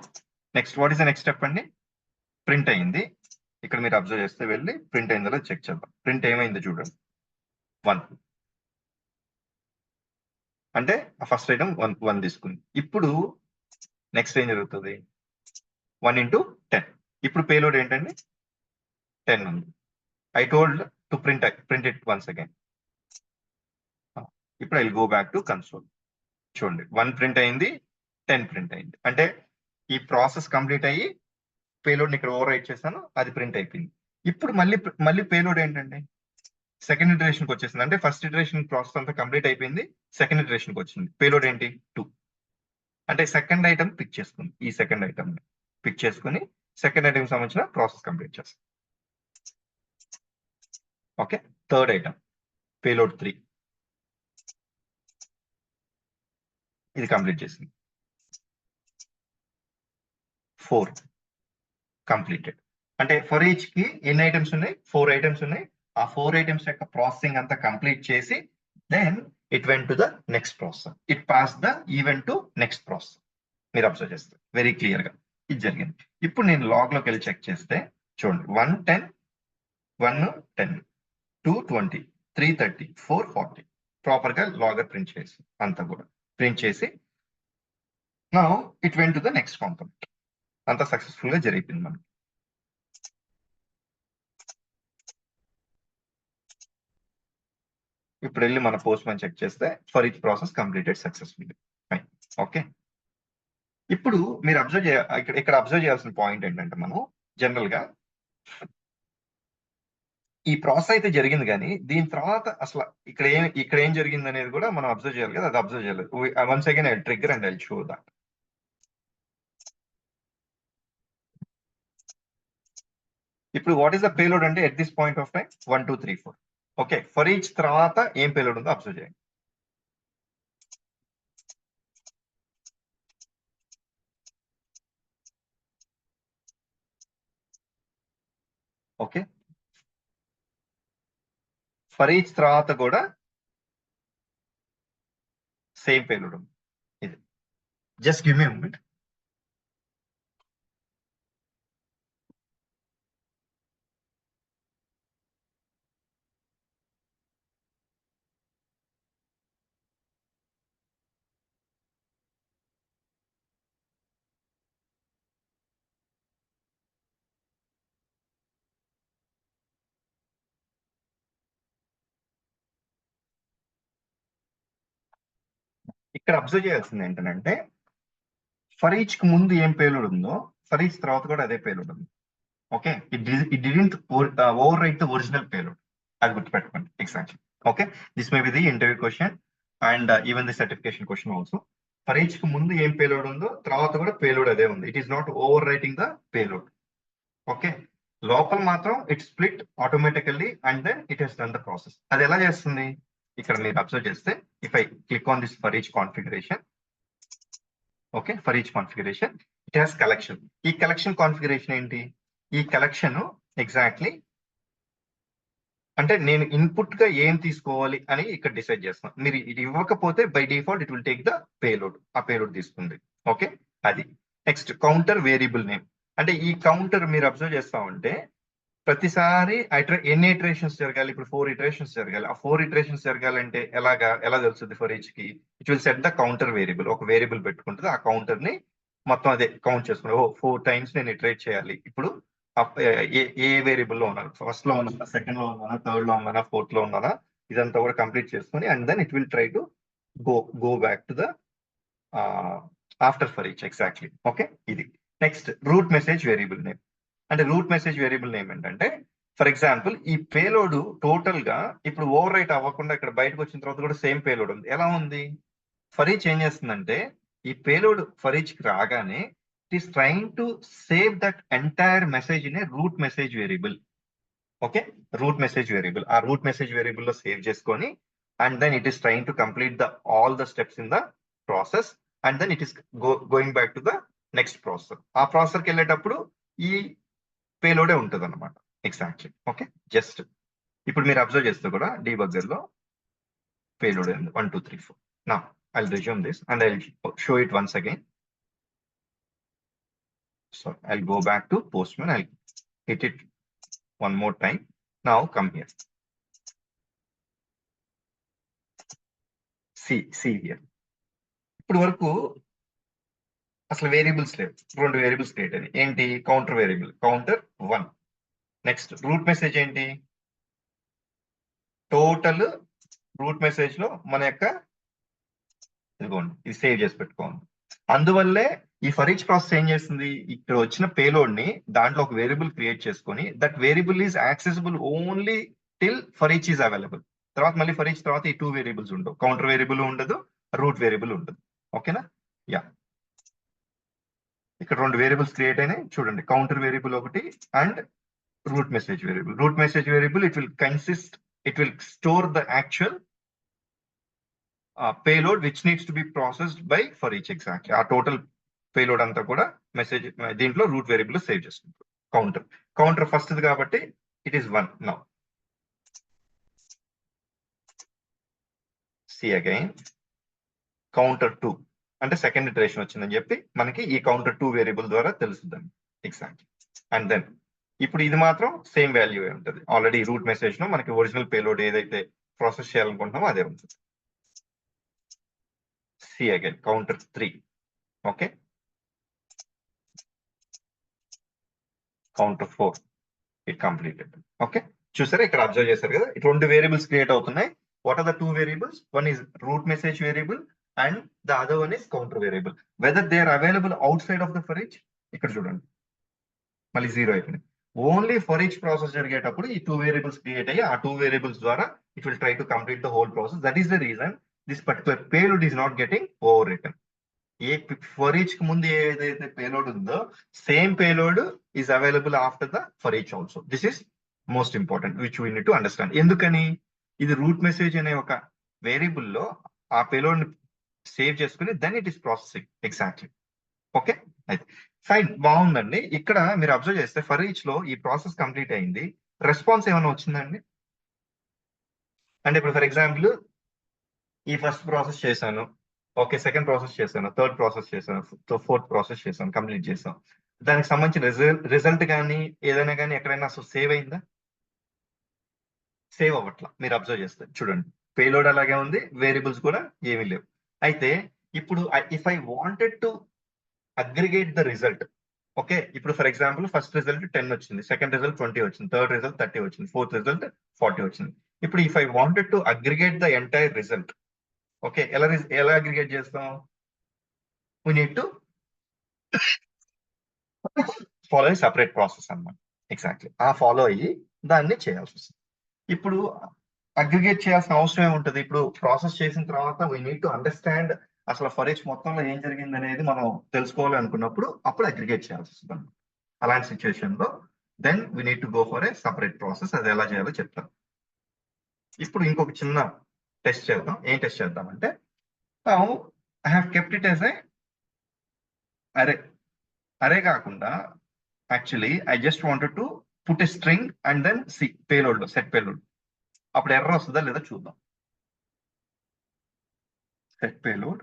next what is the next step అండి? ప్రింట్ అయింది. ఇక్కడ మీరు అబ్జర్వ్ చేస్తే వెళ్ళి ప్రింట్ అయిందో చెక్ చేద్దాం. ప్రింట్ ఏమైందో చూడండి. 1 అంటే ఫస్ట్ ఐటమ్ 1 తీసుకుంది. ఇప్పుడు నెక్స్ట్ ఏం జరుగుతుంది? 1 into 10. ఇప్పుడు పేలోడ్ ఏంటండి? 10 ఉంది. I told to print it once again. ఇప్పుడు I'll go back to console. చూడండి 1 ప్రింట్ అయింది, 10 ప్రింట్ అయింది. అంటే ఈ ప్రాసెస్ కంప్లీట్ అయ్యి పేలోడ్ ఇక్కడ ఓవర్ రైట్ చేశాను, అది ప్రింట్ అయిపోయింది. ఇప్పుడు మళ్ళీ పేలోడ్ ఏంటండి? సెకండ్ ఇటరేషన్కి వచ్చేసింది. అంటే ఫస్ట్ ఇటరేషన్ ప్రాసెస్ అంతా కంప్లీట్ అయిపోయింది, సెకండ్ ఇటరేషన్కి వచ్చింది. పేలోడ్ ఏంటి? 2. అంటే సెకండ్ ఐటమ్ పిక్ చేసుకుంది. ఈ సెకండ్ ఐటమ్ పిక్ చేసుకుని సెకండ్ ఐటమ్ సంబంధించిన ప్రాసెస్ కంప్లీట్ చేస్తాం. ఓకే, థర్డ్ ఐటమ్ పేలోడ్ 3 ఇది కంప్లీట్ చేసింది. 4 కంప్లీటెడ్. అంటే ఫర్ ఈచ్ కి ఎన్ని ఐటమ్స్ ఉన్నాయి? 4 ఐటమ్స్ ఉన్నాయి. ఆ 4 ఐటమ్స్ యొక్క ప్రాసెసింగ్ అంతా కంప్లీట్ చేసి then it went to the next process. It pass the event to next process. మీరు అబ్జర్వ్ చేస్తారు వెరీ క్లియర్ గా ఇది జరిగింది. ఇప్పుడు నేను లాగ్ లోకి వెళ్ళి చెక్ చేస్తే చూడండి 1 10 1 10 2 20 3 30 4 40 ప్రాపర్ గా లాగర్ ప్రింట్ చేసి అంతా కూడా ప్రింట్ చేసి now it went to the next component. అంతా సక్సెస్ఫుల్ గా జరిగిపోయింది మనకి. ఇప్పుడు వెళ్ళి మన పోస్ట్ మ్యాన్ చెక్ చేస్తే for each process completed successfully. Okay, ఇప్పుడు మీరు ఇక్కడ అబ్జర్వ్ చేయాల్సిన పాయింట్ ఏంటంటే మనం జనరల్ గా ఈ ప్రాసెస్ అయితే జరిగింది, కానీ దీని తర్వాత అసలు ఇక్కడ ఏం జరిగింది అనేది కూడా మనం అబ్జర్వ్ చేయాలి కదా. అది అబ్జర్వ్ చేయలేదు. Once again I trigger and I show that. ఇప్పుడు వాట్ ఈస్ ద పేలోడ్ అంటే at this point of time 1 2 3 4. Okay, for each తర్వాత ఏం పేలోడ్ ఉందో అబ్జర్వ్ చేయండి. ఓకే, ఫర్ ఈచ్ తర్వాత కూడా సేమ్ పేలోడ్ ఉంది. ఇది just give me a moment. ఇక్కడ అబ్జర్వ్ చేయాల్సింది ఏంటంటే ఫర్ ఈచ్ కి ముందు ఏం పేలోడ్ ఉందో ఫర్ ఈచ్ తర్వాత కూడా అదే పేలోడ్ ఉంది. Okay, it didn't over right the original payload. అది గుర్తుపెట్టుకోండి exactly. Okay, this may be the interview question and even the certification question also. For each కి ముందు ఏం పేలోడ్ ఉందో తర్వాత కూడా పేలోడ్ అదే ఉంది. It is not overwriting the payload. Okay, లోపల మాత్రం it split automatically and then it has done the process. అది ఎలా చేస్తుంది? ఇక్కడ మీరు అబ్జర్వ్ చేస్తే if I click on this for each configuration, okay, for each configuration it has collection. ఈ collection configuration ఏంటి? ఈ కలెక్షన్ ఎగ్జాక్ట్లీ అంటే నేను ఇన్పుట్ గా ఏం తీసుకోవాలి అని ఇక్కడ డిసైడ్ చేస్తాను. మీరు ఇది ఇవ్వకపోతే by default it will take the payload. ఆ పేలోడ్ తీసుకుంది. ఓకే, అది నెక్స్ట్ కౌంటర్ వేరియబుల్ నేమ్. అంటే ఈ కౌంటర్ మీరు అబ్జర్వ్ చేస్తా ఉంటే ప్రతిసారి ఎన్ని ఇటరేషన్స్ జరగాలి? ఇప్పుడు 4 ఇటరేషన్స్ జరగాలి. ఆ 4 ఇటరేషన్స్ జరగాలంటే ఎలా తెలుస్తుంది? ఫర్ ఈచ్ కి it will set the counter variable. ఒక వేరియబుల్ పెట్టుకుంటుంది, ఆ కౌంటర్ ని మొత్తం అదే కౌంట్ చేసుకుని 4 టైమ్స్ నేను ఇటరేట్ చేయాలి. ఇప్పుడు ఏ వేరియబుల్ లో ఉన్నారు? ఫస్ట్ లో ఉన్నారా, సెకండ్ లో ఉన్నారా, థర్డ్ లో ఉన్నారా, ఫోర్త్ లో ఉన్నారా? ఇదంతా కూడా కంప్లీట్ చేసుకుని and then it will try to go back to the after for each exactly. Okay, ఇది next root message variable name. అంటే రూట్ మెసేజ్ వేరియబుల్ నేమ్ ఏంటంటే ఫర్ ఎగ్జాంపుల్ ఈ పేలోడ్ టోటల్ గా ఇప్పుడు ఓవర్ రైట్ అవ్వకుండా ఇక్కడ బయటకు వచ్చిన తర్వాత కూడా సేమ్ పేలోడ్ ఉంది. ఎలా ఉంది? ఫర్ ఈచ్ ఏం చేస్తుందంటే ఈ పేలోడ్ ఫర్ ఈచ్ కి రాగానే it is trying to save that entire message in a root message variable. Okay, root message variable. ఆ రూట్ మెసేజ్ వేరియబుల్ లో సేవ్ చేసుకొని and then it is trying to complete the all the steps in the process and then it is going back to the next processor. ఆ ప్రాసెసర్కి వెళ్ళేటప్పుడు ఈ పేలోడే ఉంటుంది అనమాట exactly. Okay, just ఇప్పుడు మీరు అబ్జర్వ్ చేస్తే కూడా డీబగ్గర్ లో పేలోడ్ 1 2 3 4. నా I'll resume this and I'll show it once again. So I'll go back to Postman. I'll hit it one more time. Now come here. See here. ఇప్పుడు వరకు అసలు variables లేవు, 2 వేరియబుల్స్ క్రియేట్ అని. ఏంటి? Counter variable counter 1. Next root message ఏంటి? Total root message లో మన యొక్క ఇదిగోండి, ఇది సేవ్ చేసి పెట్టుకోండి. అందువల్లే ఈ ఫర్ ఈచ్ ప్రాసెస్ ఏం చేస్తుంది, ఇక్కడ వచ్చిన పేలోడ్ ని దాంట్లో ఒక వేరియబుల్ క్రియేట్ చేసుకొని that variable is accessible only till for each is available. తర్వాత మళ్ళీ ఫర్ ఈచ్ తర్వాత ఈ 2 వేరియబుల్స్ ఉండవు, కౌంటర్ వేరియబుల్ ఉండదు, రూట్ వేరియబుల్ ఉండదు. ఓకేనా? యా, ఇక్కడ 2 వేరియబుల్స్ క్రియేట్ అయినాయి చూడండి, కౌంటర్ వేరియబుల్ ఒకటి and root message variable. Root message variable it will store the actual payload which needs to be processed by for each. Exactly ఆ total payload అంతా కూడా message దీంట్లో రూట్ వేరియబుల్ సేవ్ చేసుకుంటారు. Counter first కాబట్టి it is 1. Now see again counter 2 అంటే second iteration వచ్చిందని చెప్పి మనకి ఈ కౌంటర్ 2 వేరియబుల్ ద్వారా తెలుస్తుందండి. ఎగ్జాక్ట్లీ. అండ్ దెన్ ఇప్పుడు ఇది మాత్రం సేమ్ వాల్యూ ఉంటుంది. ఆల్రెడీ రూట్ మెసేజ్ లో మనకి ఒరిజినల్ పేలోడ్ ఏదైతే ప్రాసెస్ చేయాలనుకుంటున్నామో అదే ఉంటుంది. See again counter 3. Okay, counter 4 it completed. Okay, చూసారా ఇక్కడ అబ్జర్వ్ చేశారు కదా, 2 వేరియబుల్స్ క్రియేట్ అవుతున్నాయి. What are the 2 variables? One is root message variable and the other one is counter variable. Whether they are available outside of the for each, ఇక్కడ చూడండి మళ్ళీ 0 అయిపోయింది. Only for each process జరిగేటప్పుడు ఈ 2 variables create అయ్యి ఆ 2 variables ద్వారా it will try to complete the whole process. That is the reason this particular payload is not getting overwritten. A for each కి ముందు ఏదైతే పేలోడ్ ఉందో same payload is available after the for each also. This is most important which we need to understand. ఎందుకని? ఇది route message అనే ఒక variable లో ఆ పేలోడ్ ని సేవ్ చేసుకుని then it is processing. Exactly. Okay, అయితే ఫైన్, బాగుందండి. ఇక్కడ మీరు అబ్జర్వ్ చేస్తే ఫర్ ఈచ్ లో ఈ ప్రాసెస్ కంప్లీట్ అయింది, రెస్పాన్స్ ఏమైనా వచ్చిందండి? అంటే ఇప్పుడు ఫర్ ఎగ్జాంపుల్ ఈ ఫస్ట్ ప్రాసెస్ చేశాను, ఓకే, సెకండ్ ప్రాసెస్ చేశాను, థర్డ్ ప్రాసెస్ చేశాను, ఫోర్త్ ప్రాసెస్ చేశాను, కంప్లీట్ చేశాం. దానికి సంబంధించిన రిజల్ట్ కానీ ఏదైనా కానీ ఎక్కడైనా అసలు సేవ్ అయిందా? సేవ్ అవ్వట్లా. మీరు అబ్జర్వ్ చేస్తే చూడండి, పేలోడ్ అలాగే ఉంది, వేరియబుల్స్ కూడా ఏమీ లేవు. అయితే ఇప్పుడు if I wanted to aggregate the result, okay, ఇప్పుడు ఫర్ ఎగ్జాంపుల్ ఫస్ట్ రిజల్ట్ 10 వచ్చింది, సెకండ్ రిజల్ట్ 20 వచ్చింది, థర్డ్ రిజల్ట్ 30 వచ్చింది, ఫోర్త్ రిజల్ట్ 40 వచ్చింది. ఇప్పుడు if I wanted to aggregate the entire result, okay, ఎలా అగ్రిగేట్ చేస్తాం? We need to follow separate process అన్నమాట. Exactly ఆ ఫాలో అయ్యి దాన్ని చేయాల్సి వస్తుంది. ఇప్పుడు అగ్రిగేట్ చేయాల్సిన అవసరం ఏముంటుంది? ఇప్పుడు ప్రాసెస్ చేసిన తర్వాత వీ నీడ్ టు అండర్స్టాండ్ అసలు ఫర్ ఈచ్ మొత్తంలో ఏం జరిగింది అనేది మనం తెలుసుకోవాలి అనుకున్నప్పుడు అప్పుడు అగ్రిగేట్ చేయాల్సి వస్తుంది. అలాంటి సిచ్యువేషన్ లో then we need to go for a separate process. అది ఎలా చేయాలో చెప్తాను. ఇప్పుడు ఇంకొక చిన్న టెస్ట్ చేద్దాం. ఏం టెస్ట్ చేద్దామంటే I have kept it as a array కాకుండా actually I just wanted to put a string and then payload set payload. అప్పుడు ఎర్రర్ వస్తుందా లేదా చూద్దాం. సెట్ పేలోడ్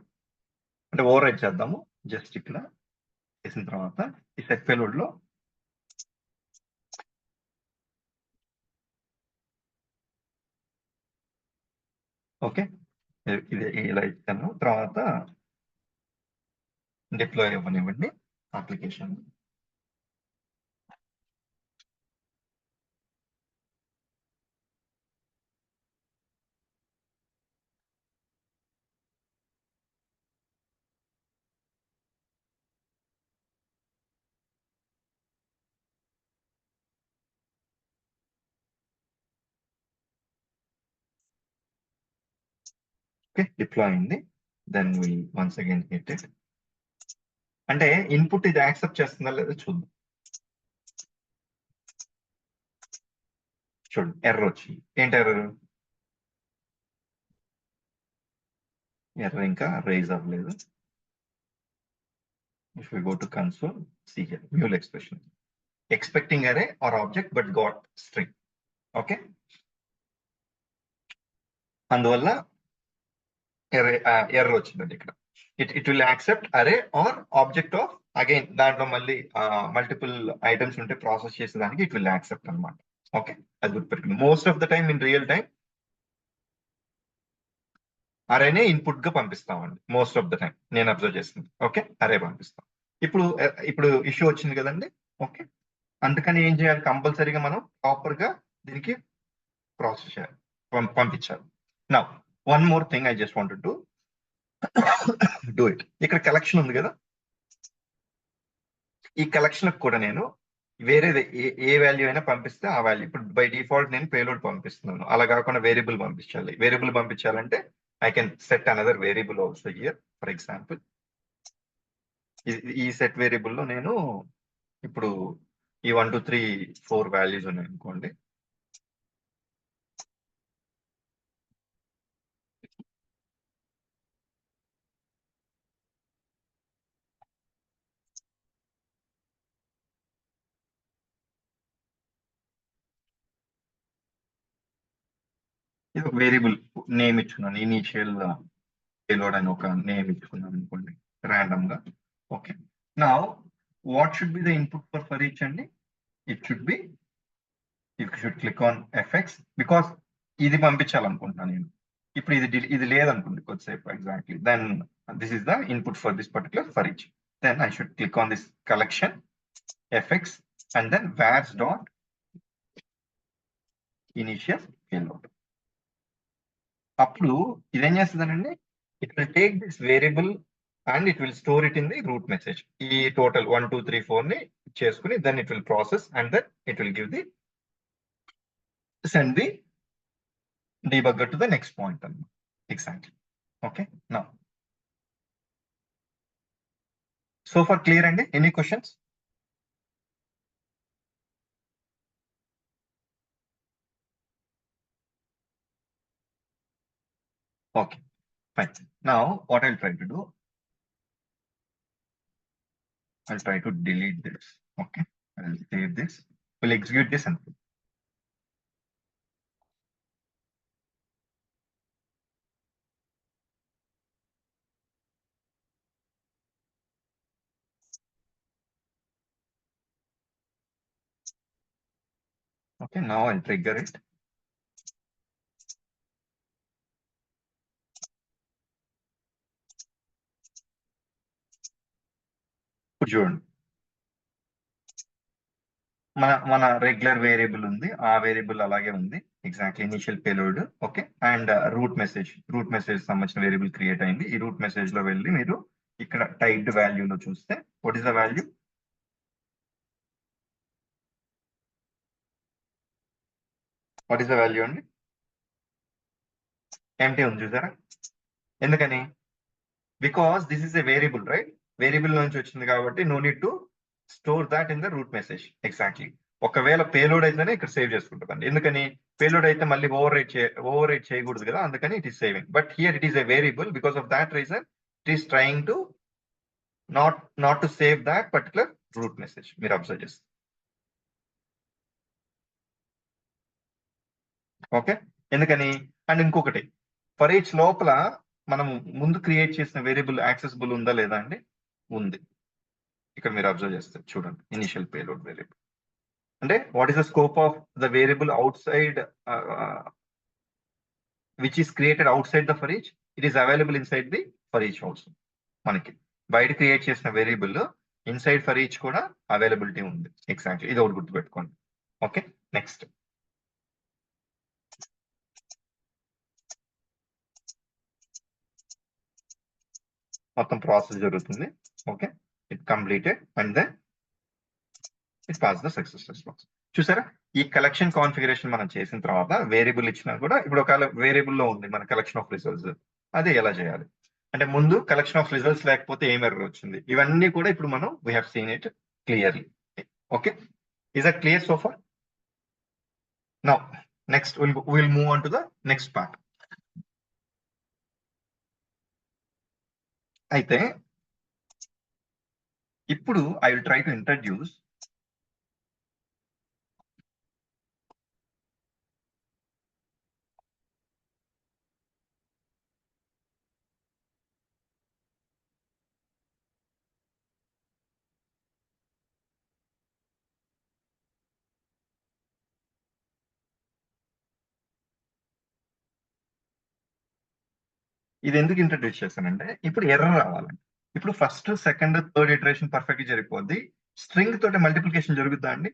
అంటే ఓవర్ రైట్ చేద్దాము. జస్ట్ ఇక్కడ చేసిన తర్వాత ఈ సెట్ పేలోడ్ లో ఓకే, ఇది ఇలా ఇచ్చాను. తర్వాత డిప్లాయ్ అవ్వనివ్వండి అప్లికేషన్. ఓకే, డిప్లాయ్ అయింది. Then will once again hit it. అంటే ఇన్పుట్ ఇది యాక్సెప్ట్ చేస్తుందా లేదా చూద్దాం. చూడండి ఎర్రర్ వచ్చింది. ఏంటి ఎర్రర్? ఎర్రర్ ఇంకా రైజ్ అవ్వలేదు. If we go to console, see here, mule expression. Expecting array or object but got string. Okay. అందువల్ల ఎర్రర్ వచ్చిందండి ఇక్కడ. It will accept array or object of again దాంట్లో మళ్ళీ మల్టిపుల్ ఐటమ్స్ ఉంటే process చేసేదానికి it will accept అనమాట. Okay, అది గుర్తుపెట్టుకుంది. Most of the time in real time అరేనే ఇన్పుట్ గా పంపిస్తామండి మోస్ట్ ఆఫ్ ద టైం నేను అబ్జర్వ్ చేసింది. ఓకే, అరే పంపిస్తాం. ఇప్పుడు ఇష్యూ వచ్చింది కదండి. ఓకే, అందుకని ఏం చేయాలి, కంపల్సరీగా మనం ప్రాపర్ గా దీనికి ప్రాసెస్ చేయాలి, పంపించాలి. నా one more thing I just wanted to do it. ఇక్కడ కలెక్షన్ ఉంది కదా, ఈ కలెక్షన్ కూడా నేను వేరేది ఏ వాల్యూ అయినా పంపిస్తే ఆ వాల్యూ, ఇప్పుడు బై డిఫాల్ట్ నేను పేలోడ్ పంపిస్తున్నాను, అలా కాకుండా వేరియబుల్ పంపించాలి. వేరియబుల్ పంపించాలంటే I can set another variable also here. For example ఈ సెట్ వేరియబుల్ లో నేను ఇప్పుడు ఈ 1 2 3 4 వాల్యూస్ ఉన్నాయి అనుకోండి. ఇది ఒక వేరియబుల్ నేమ్ ఇచ్చుకున్నాను, ఇనీషియల్ పేలోడ్ అని ఒక నేమ్ ఇచ్చుకున్నాను అనుకోండి ర్యాండమ్ గా. ఓకే, నా what should be the input for each అండి? It should be, you should click on effects, because ఇది పంపించాలనుకుంటున్నాను నేను. ఇప్పుడు ఇది లేదనుకోండి కొద్దిసేపు exactly, then this is the input for this particular for each. Then I should click on this collection effects and then vars dot initial payload. అప్పుడు ఇదేం చేస్తుందనండి, it will take this variable and it will store it in the root message. ఈ total 1 2 3 4 ని చేసుకుని then it will process and then it will give the send the debugger to the next point. Exactly. Okay. Now, so far clear, and any questions? Okay, fine. Now, what I'll try to do, I'll try to delete this. Okay, I'll save this. We'll execute this and okay, now I'll trigger it. చూడండి, మన regular variable ఉంది, ఆ variable అలాగే ఉంది exactly initial payload. Okay, and root message సంబంధించిన variable create అయింది. ఈ route message లో వెళ్ళి మీరు ఇక్కడ టైప్డ్ వాల్యూలో చూస్తే what is the value? What is the value అండి? ఎంటీ ఉంది చూసారా? ఎందుకని? Because this is a variable, right? Variable నుంచి వచ్చింది కాబట్టి no need to store that in the root message. Exactly. ఒకవేళ పేలోడ్ అయితేనే ఇక్కడ సేవ్ చేసుకుంటుందండి. ఎందుకని? పేలోడ్ అయితే మళ్ళీ ఓవర్ రైట్ చేయకూడదు కదా, అందుకని it is saving. But here it is a variable, because of that reason it is trying to not to save that particular root message. మీరు అబ్జర్వ్ చేస్తారు. ఓకే, ఎందుకని? అండ్ ఇంకొకటి, ఫర్ ఈచ్ లోపల మనం ముందు క్రియేట్ చేసిన వేరియబుల్ యాక్సెసిబుల్ ఉందా లేదా అండి? ఉంది. ఇక్కడ మీరు అబ్జర్వ్ చేస్తారు చూడండి, ఇనిషియల్ పేలోడ్ వేరియబుల్ అంటే what is the scope of the variable outside which is created outside the for each, it is available inside the for each also. మనకి బయట క్రియేట్ చేసిన variable inside for each కూడా availability ఉంది. Exactly, ఇది ఒకటి గుర్తుపెట్టుకోండి. Okay, next మొత్తం process జరుగుతుంది. Okay, it completed and then it pass the success response. చూసారా, ఈ కలెక్షన్ కాన్ఫిగరేషన్ మనం చేసిన తర్వాత వేరియబుల్ ఇచ్చినా కూడా, ఇప్పుడు ఒకవేళ వేరియబుల్ లో ఉంది మన కలెక్షన్ ఆఫ్ రిజల్ట్స్, అదే ఎలా చేయాలి అంటే, ముందు కలెక్షన్ ఆఫ్ రిజల్ట్స్ లేకపోతే ఏం ఎర్రర్ వచ్చింది, ఇవన్నీ కూడా ఇప్పుడు మనం we have seen it clearly. Okay, is that clear so far? Now next will move on to the next part. అయితే ఇప్పుడు I will try to introduce ఇది ఎందుకు ఇంట్రడ్యూస్ చేశానంటే ఇప్పుడు ఎర్రర్ రావాలండి. ఇప్పుడు first second third iteration perfect జరిగిపోద్ది. String తోటి మల్టిప్లికేషన్ జరుగుతుందా అండి?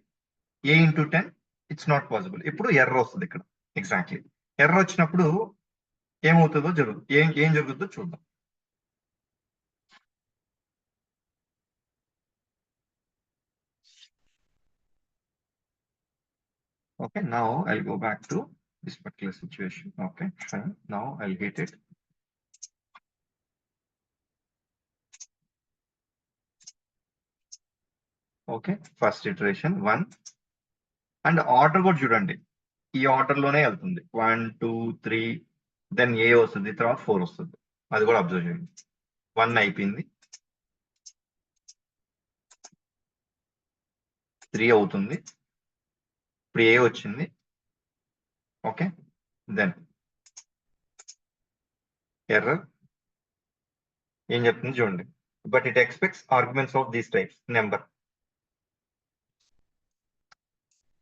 a into 10 it's not possible. ఇప్పుడు ఎర్రర్ వస్తుంది ఇక్కడ. ఎగ్జాక్ట్లీ ఎర్రర్ వచ్చినప్పుడు ఏమవుతుందో ఏం జరుగుతుందో చూద్దాం. Okay, now I'll go back to this particular situation. Okay, fine. Now I'll hit it. Okay, first iteration 1 and order కూడా చూడండి, ఈ ఆర్డర్ లోనే వెళ్తుంది. 1 2 3 దెన్ ఏ వస్తుంది, తర్వాత 4 వస్తుంది. అది కూడా అబ్జర్వ్ చేయండి. 1 అయిపోయింది, 3 అవుతుంది, ఇప్పుడు ఏ వచ్చింది. ఓకే, దెన్ ఎర్రర్ ఏం చెప్తుంది చూడండి. But it expects arguments of these types number.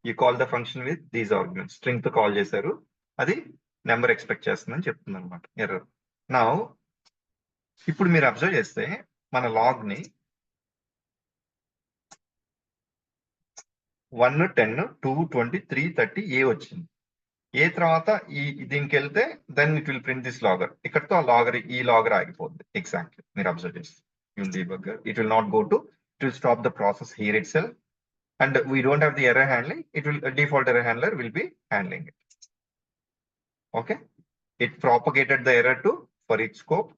You call the function with these arguments. String తో కాల్ చేశారు, అది నెంబర్ ఎక్స్పెక్ట్ చేస్తుందని చెప్తుంది అనమాట ఎర్రర్. నా ఇప్పుడు మీరు అబ్జర్వ్ చేస్తే మన లాగ్ ని 1 10 2 20 3 30 ఏ వచ్చింది. ఏ తర్వాత దీనికి వెళ్తే then it will print this logger. ఇక్కడతో ఆ లాగర్, ఈ లాగర్ ఆగిపోద్ది. ఎగ్జాక్ట్లీ మీరు అబ్జర్వ్ చేస్తే it will not go to, it will stop the process here itself. And we don't have the error handling. It will, default error handler will be handling it. Okay, it propagated the error to for each scope,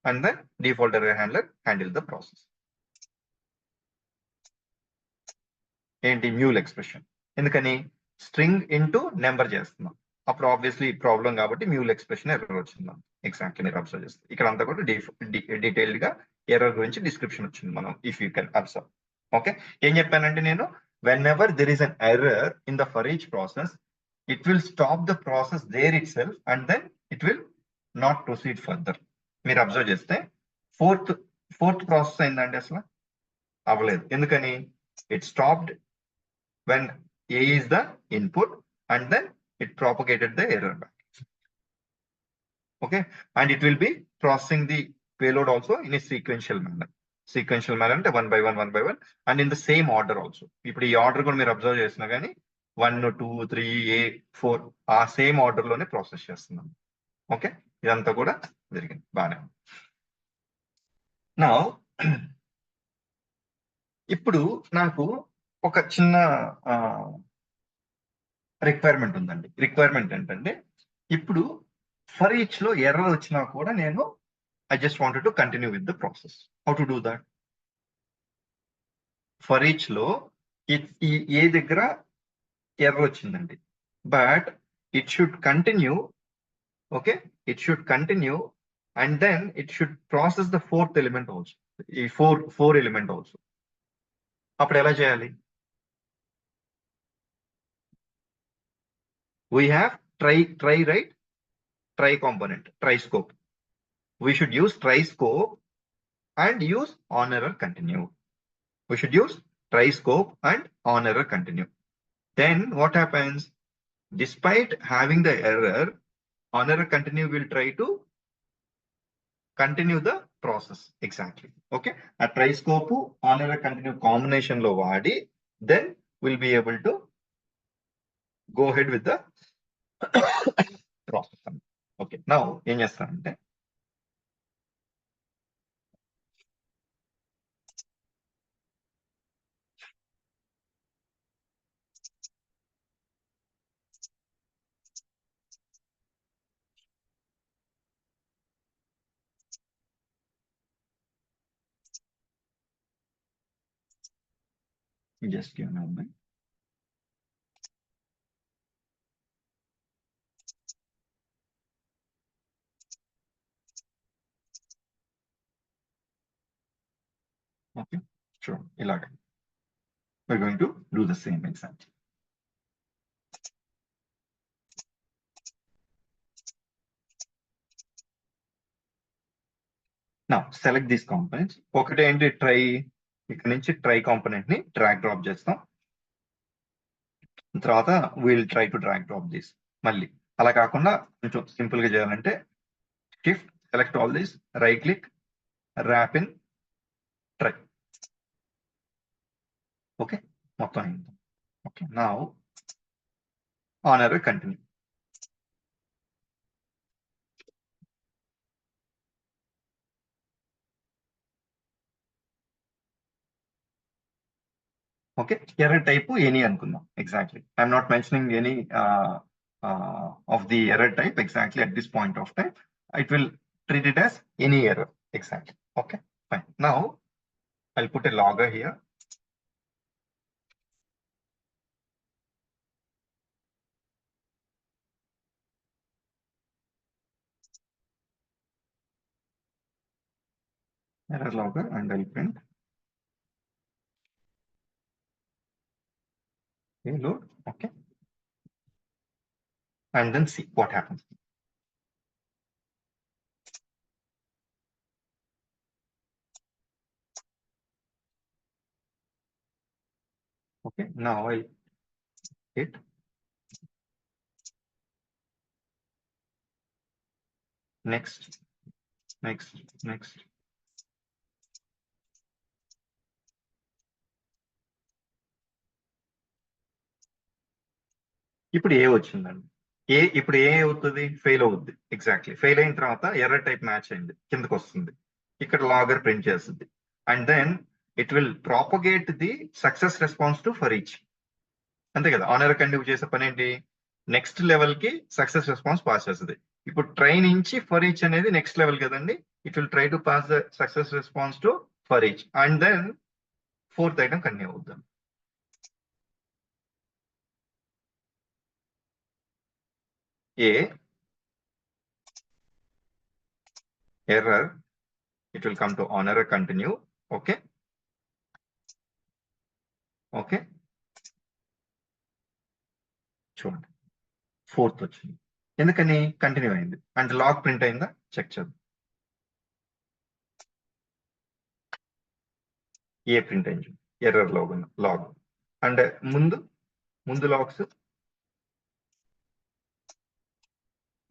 and then default error handler handle the process. ఏంటి mule expression, ఎందుకని string into number చేస్తున్నాం. అప్పుడు obviously problem కాబట్టి mule expression error వచ్చింది. Exactly మీరు observe చేస్తే ఇక్కడ అంతా కూడా డీటెయిల్డ్ గా ఎర్రర్ గురించి డిస్క్రిప్షన్ వచ్చింది మనం, if you can observe. Okay, ఏం చెప్పానంటే నేను, whenever there is an error in the for each process, it will stop the process there itself and then it will not proceed further. మీరు observe చేస్తే fourth process అయిందండి, అసలు అవ్వలేదు. ఎందుకని? it stopped when a is the input and then it propagated the error back. Okay, and it will be processing the payload also in a sequential manner. Sequential manner అంటే 1 by 1 and in the same order also. ఇప్పుడు ఈ order కూడా మీరు observe చేసినా కానీ 1 2 3 4 ఆ same order లోనే process చేస్తున్నాం. ఓకే, ఇదంతా కూడా జరిగింది బాగానే. నా ఇప్పుడు నాకు ఒక చిన్న రిక్వైర్మెంట్ ఉందండి. రిక్వైర్మెంట్ ఏంటంటే, ఇప్పుడు ఫర్ ఈచ్ లో ఎర్రర్ వచ్చినా కూడా నేను I just wanted to continue with the process. How to do that? For each లో ఏ దగ్గర ఎర్రర్ వచ్చిందండి, but it should continue. Okay, it should continue and then it should process the fourth element also, ఈ four element also. అప్పుడు ఎలా చేయాలి? we have try component, try scope. We should use try scope and use on error continue. We should use try scope and on error continue. Then what happens? Despite having the error, on error continue will try to continue the process. Exactly. Okay, a try scope on error continue combination lo vaadi, then we'll be able to go ahead with the process. Okay, now em chestarante, just give me a moment. Okay, sure. We're going to do the same exactly. Now select these components. ఒకటి ఏంటి, try. ఇక్కడ నుంచి try component ని drag drop చేస్తాం. తర్వాత we'll try to drag drop this. మళ్ళీ అలా కాకుండా కొంచెం సింపుల్ గా చేయాలంటే Shift, select all this, right click, wrap in, try. Okay, మొత్తం అయింది. Okay, now on error continue. Okay, error type any అనుకుందాం. Exactly, I'm not mentioning any of the error type exactly at this point of time. It will treat it as any error. Exactly. Okay, fine. Now I'll put a logger here. Error logger, and I'll print payload. Okay, and then see what happens. Okay, now I hit next, next, next. ఇప్పుడు ఏ వచ్చిందండి, ఇప్పుడు ఏ అవుతుంది, fail అవుద్ది. Exactly, fail అయిన తర్వాత error type match అయింది, కిందకి వస్తుంది. ఇక్కడ లాగర్ ప్రింట్ చేస్తుంది, and then it will propagate the success response to for each. అంతే కదా, ఆన్ ఎర్రర్ కంటిన్యూ చేసే పని ఏంటి, నెక్స్ట్ లెవెల్ కి సక్సెస్ రెస్పాన్స్ పాస్ చేస్తుంది. ఇప్పుడు ట్రై నుంచి ఫర్ ఈచ్ అనేది నెక్స్ట్ లెవెల్ కదండి, it will try to pass the success response to for each, and then fourth item continue అవుతుంది. ఏ error, it will come to on error continue. Okay, okay, చూడండి fourth వచ్చింది, ఎందుకని continue అయింది. And log print అయిందా check చేద్దాం. ఏ print అయింది, error log, and ముందు లాగ్స్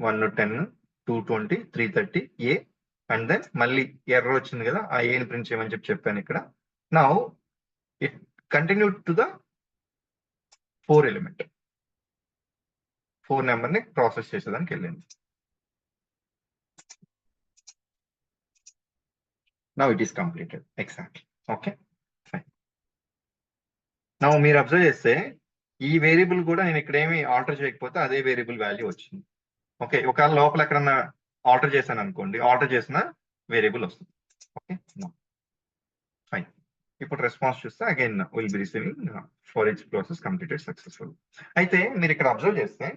1, 10, 220, 330 ఏ, అండ్ దెన్ మళ్ళీ ఎర్రర్ వచ్చింది కదా, ఆ ఏని ప్రింట్ చేయమని చెప్పాను ఇక్కడ. Now it continue to the 4 element, 4 number ని ప్రాసెస్ చేసేదానికి వెళ్ళింది. Now it is completed. Exactly. Okay, fine. Now మీరు అబ్జర్వ్ చేస్తే ఈ వేరియబుల్ కూడా నేను ఇక్కడ ఏమి ఆల్టర్ చేయకపోతే అదే వేరియబుల్ వాల్యూ వచ్చింది. ఓకే, ఒకవేళ లోపల ఎక్కడన్నా ఆల్టర్ చేశాను అనుకోండి, ఆల్టర్ చేసిన వేరియబుల్ వస్తుంది. Okay, fine. ఇప్పుడు రెస్పాన్స్ చూస్తే again will be receiving for each process completed successful. అయితే మీరు ఇక్కడ అబ్జర్వ్ చేస్తే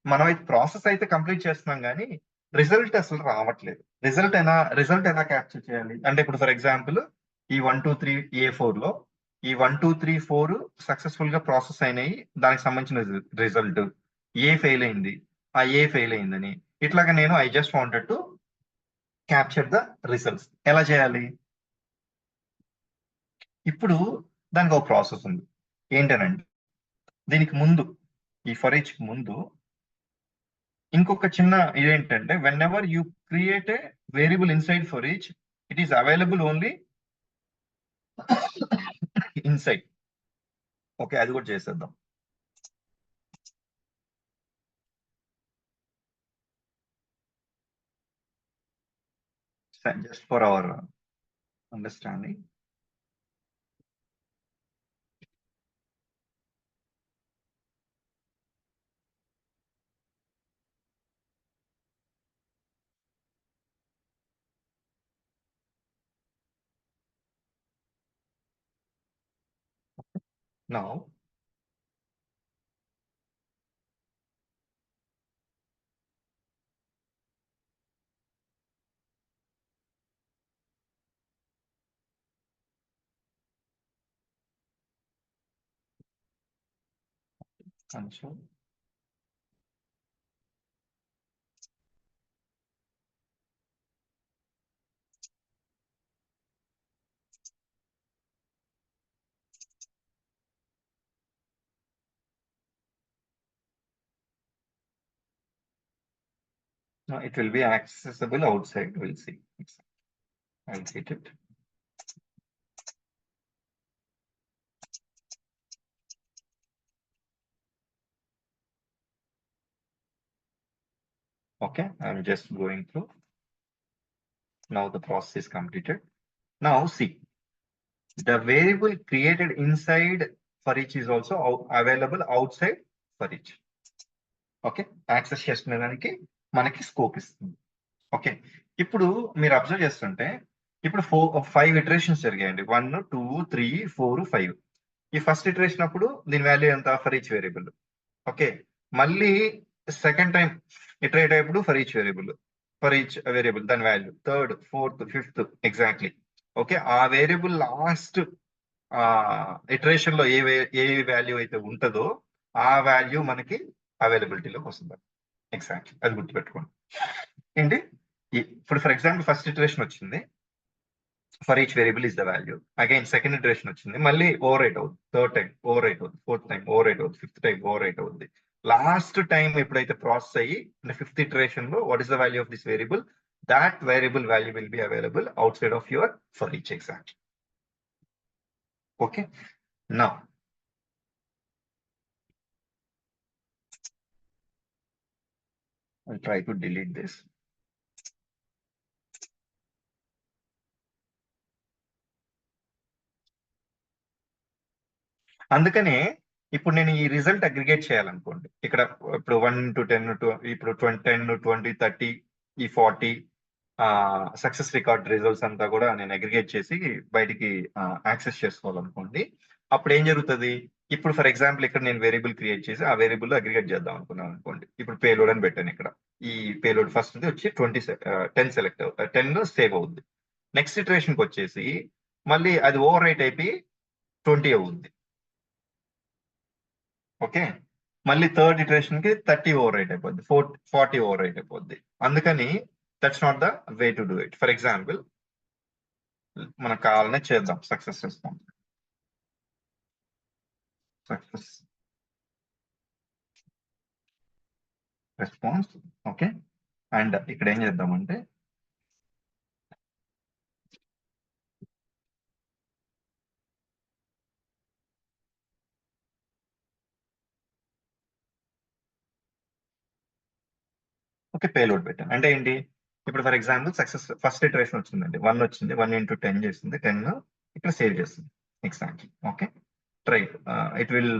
మనం అయితే ప్రాసెస్ అయితే కంప్లీట్ చేస్తున్నాం కానీ రిజల్ట్ అసలు రావట్లేదు. రిజల్ట్ ఎలా క్యాప్చర్ చేయాలి అంటే, ఇప్పుడు ఫర్ ఎగ్జాంపుల్ ఈ 1, 2, 3 A4 లో ఈ 1, 2, 3, 4 సక్సెస్ఫుల్ గా ప్రాసెస్ అయినాయి, దానికి సంబంధించిన రిజల్ట్ ఏ ఫెయిల్ అయింది, ఆ ఏ ఫెయిల్ అయిందని, ఇట్లాగా నేను I just wanted to capture the results. ఎలా చేయాలి, ఇప్పుడు దానికి ఒక ప్రాసెస్ ఉంది. ఏంటనండి, దీనికి ముందు ఈ ఫర్ ఈచ్ ముందు ఇంకొక చిన్న ఇదేంటంటే, when ever you create a variable inside for each, it is available only inside. Okay, అది కూడా చేసేద్దాం. Just for our understanding. Now console. It will be accessible outside. We'll see. I'll hit it. Okay, I'm just going through. Now the process is completed. Now see, the variable created inside for each is also available outside for each. Okay, access చేసుకునే దానికి మనకి scope ఇస్తుంది. Okay, ఇప్పుడు మీరు observe చేస్తుంటే ఇప్పుడు 5 iterations జరిగాయండి. 1 2 3 4 5. ఈ ఫస్ట్ ఇటరేషన్ అప్పుడు దీని వాల్యూ ఎంత ఫర్ ఈచ్ వేరియబుల్. ఓకే, మళ్ళీ సెకండ్ టైం ఇటరేట్ అయ్యేప్పుడు ఫర్ ఈచ్ వేరియబుల్ దాని value, third fourth fifth exactly. Okay, ఆ వేరియబుల్ లాస్ట్ ఇటరేషన్ లో ఏ వాల్యూ అయితే ఉంటుందో ఆ వాల్యూ మనకి అవైలబిలిటీలోకి వస్తుంది. ఎగ్జాక్ట్లీ, అది గుర్తుపెట్టుకోండి ఏంటి. ఇప్పుడు ఫర్ ఎగ్జాంపుల్ ఫస్ట్ ఇటరేషన్ వచ్చింది, for each variable is the value. Again second iteration వచ్చింది, మళ్ళీ ఓవర్ రైట్ అవుతుంది, థర్డ్ టైం ఓవర్ రైట్ అవుతుంది, ఫోర్త్ టైం ఓవర్ రైట్ అవుతుంది, ఫిఫ్త్ టైం ఓవర్ రైట్ అవుతుంది. లాస్ట్ టైం ఎప్పుడైతే ప్రాసెస్ అయ్యి ఫిఫ్త్ ఇటరేషన్ లో what is the value of this variable, that variable value will be available outside of your for each exactly. Okay, now I'll try to delete this. అందుకనే ఇప్పుడు నేను ఈ result aggregate చేయాలనుకోండి, ఇక్కడ ఇప్పుడు 1 to 10 ఇప్పుడు 10 20 30 ఈ 40 success record results అంతా కూడా నేను అగ్రిగేట్ చేసి బయటికి యాక్సెస్ చేసుకోవాలనుకోండి. అప్పుడు ఏం జరుగుతుంది, ఇప్పుడు ఫర్ ఎగ్జాంపుల్ ఇక్కడ నేను వేరియబుల్ క్రియేట్ చేసి ఆ వేరియబుల్ అగ్రిగేట్ చేద్దాం అనుకున్నాను అనుకోండి. ఇప్పుడు పేలోడ్ అని పెట్టాను, ఇక్కడ ఈ పేలోడ్ ఫస్ట్ వచ్చి 10 సెలెక్ట్ 10 సేవ్ అవుద్ది. నెక్స్ట్ ఇటరేషన్కి వచ్చేసి మళ్ళీ అది ఓవర్ రైట్ అయిపోయి 20 అవుద్ది. ఓకే, మళ్ళీ థర్డ్ ఇటరేషన్ కి 30 ఓవర్ రైట్ అయిపోద్ది, 40 ఓవర్ రైట్ అయిపోద్ది. అందుకని that's not the way to do it. For example మనకు కావాలనే చేద్దాం సక్సెస్ రెస్పాన్స్. ఓకే, అండ్ ఇక్కడ ఏం చేద్దామంటే ఓకే పేలోడ్ పెట్టాను అంటే ఏంటి, ఇప్పుడు for example success first iteration వచ్చిందండి, 1 వచ్చింది, 1 into 10 చేసింది, 10 ఇక్కడ సేవ్ చేస్తుంది. Exactly. Okay, try it will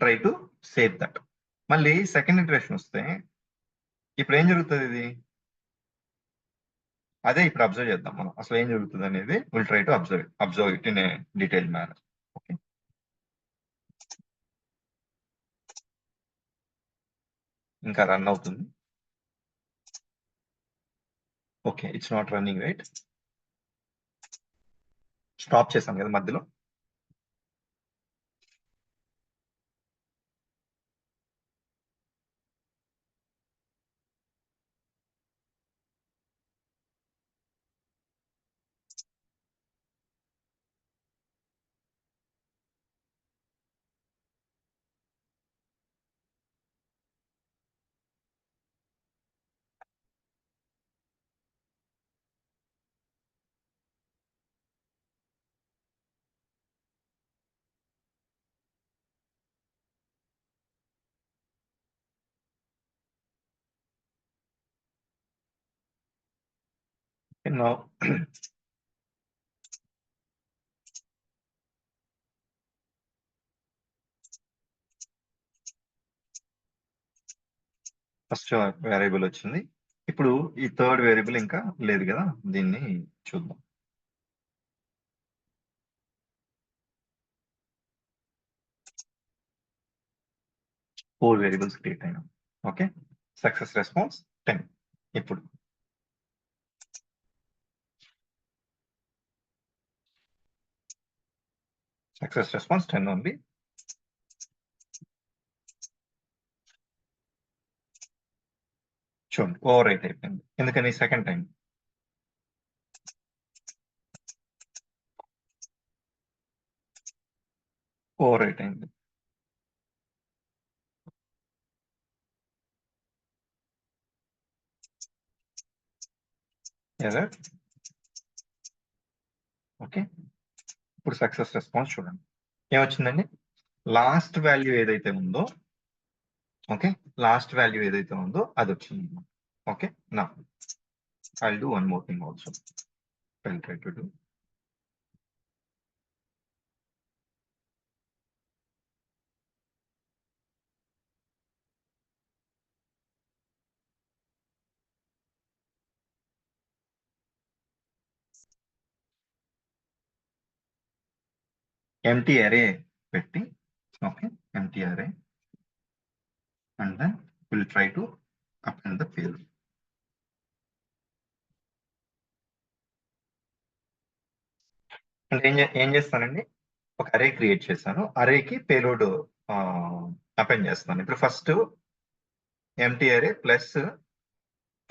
try to save that. మళ్ళీ సెకండ్ ఇటరేషన్ వస్తే ఇప్పుడు ఏం జరుగుతుంది, ఇది అదే ఇప్పుడు అబ్జర్వ్ చేద్దాం మనం అసలు ఏం జరుగుతుంది అనేది. Will try to observe it in a detail manner. Okay, ఇంకా రన్ అవుతుంది. Okay, it's not running right. Stop చేసాం కదా మధ్యలో. నో ఫస్ట్ వేరియబుల్ వచ్చింది, ఇప్పుడు ఈ థర్డ్ వేరియబుల్ ఇంకా లేదు కదా, దీన్ని చూద్దాం. ఫోర్ వేరియబుల్స్ క్రియేట్ అయినా. Okay, success response 10. ఇప్పుడు సక్సెస్ రెస్పాన్స్ 10 ఉంది. చూడండి ఓవర్ రైట్ అయిపోయింది, ఎందుకని సెకండ్ టైం ఓవర్ రైట్ అయింది. ఎర్రర్. ఓకే, ఇప్పుడు సక్సెస్ రెస్పాన్స్ చూడండి ఏమొచ్చిందండి. లాస్ట్ వాల్యూ ఏదైతే ఉందో, ఓకే, లాస్ట్ వాల్యూ ఏదైతే ఉందో అది వచ్చింది. ఓకే, నా I'll do one more thing also. I'll try to do. Empty array పెట్టి, okay, empty array, and then we'll try to append the payload. అంటే ఏం చేస్తానండి, ఒక అరే క్రియేట్ చేశాను, అరేకి పేలోడ్ అపెండ్ చేస్తాను. ఇప్పుడు ఫస్ట్ ఎంటీ అరే ప్లస్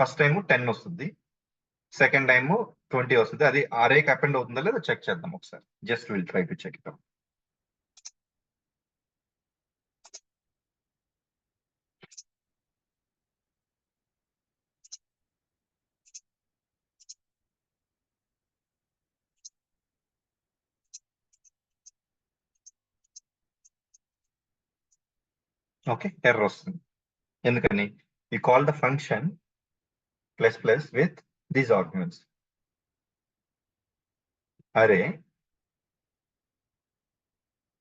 ఫస్ట్ టైం 10 వస్తుంది, సెకండ్ టైం 20 వస్తుంది. అది అరేకి అపెండ్ అవుతుందో లేదో చెక్ చేద్దాం ఒకసారి. Just will try to check it out. Okay, error వస్తుంది. ఎందుకని? we call the function plus plus with these arguments. Array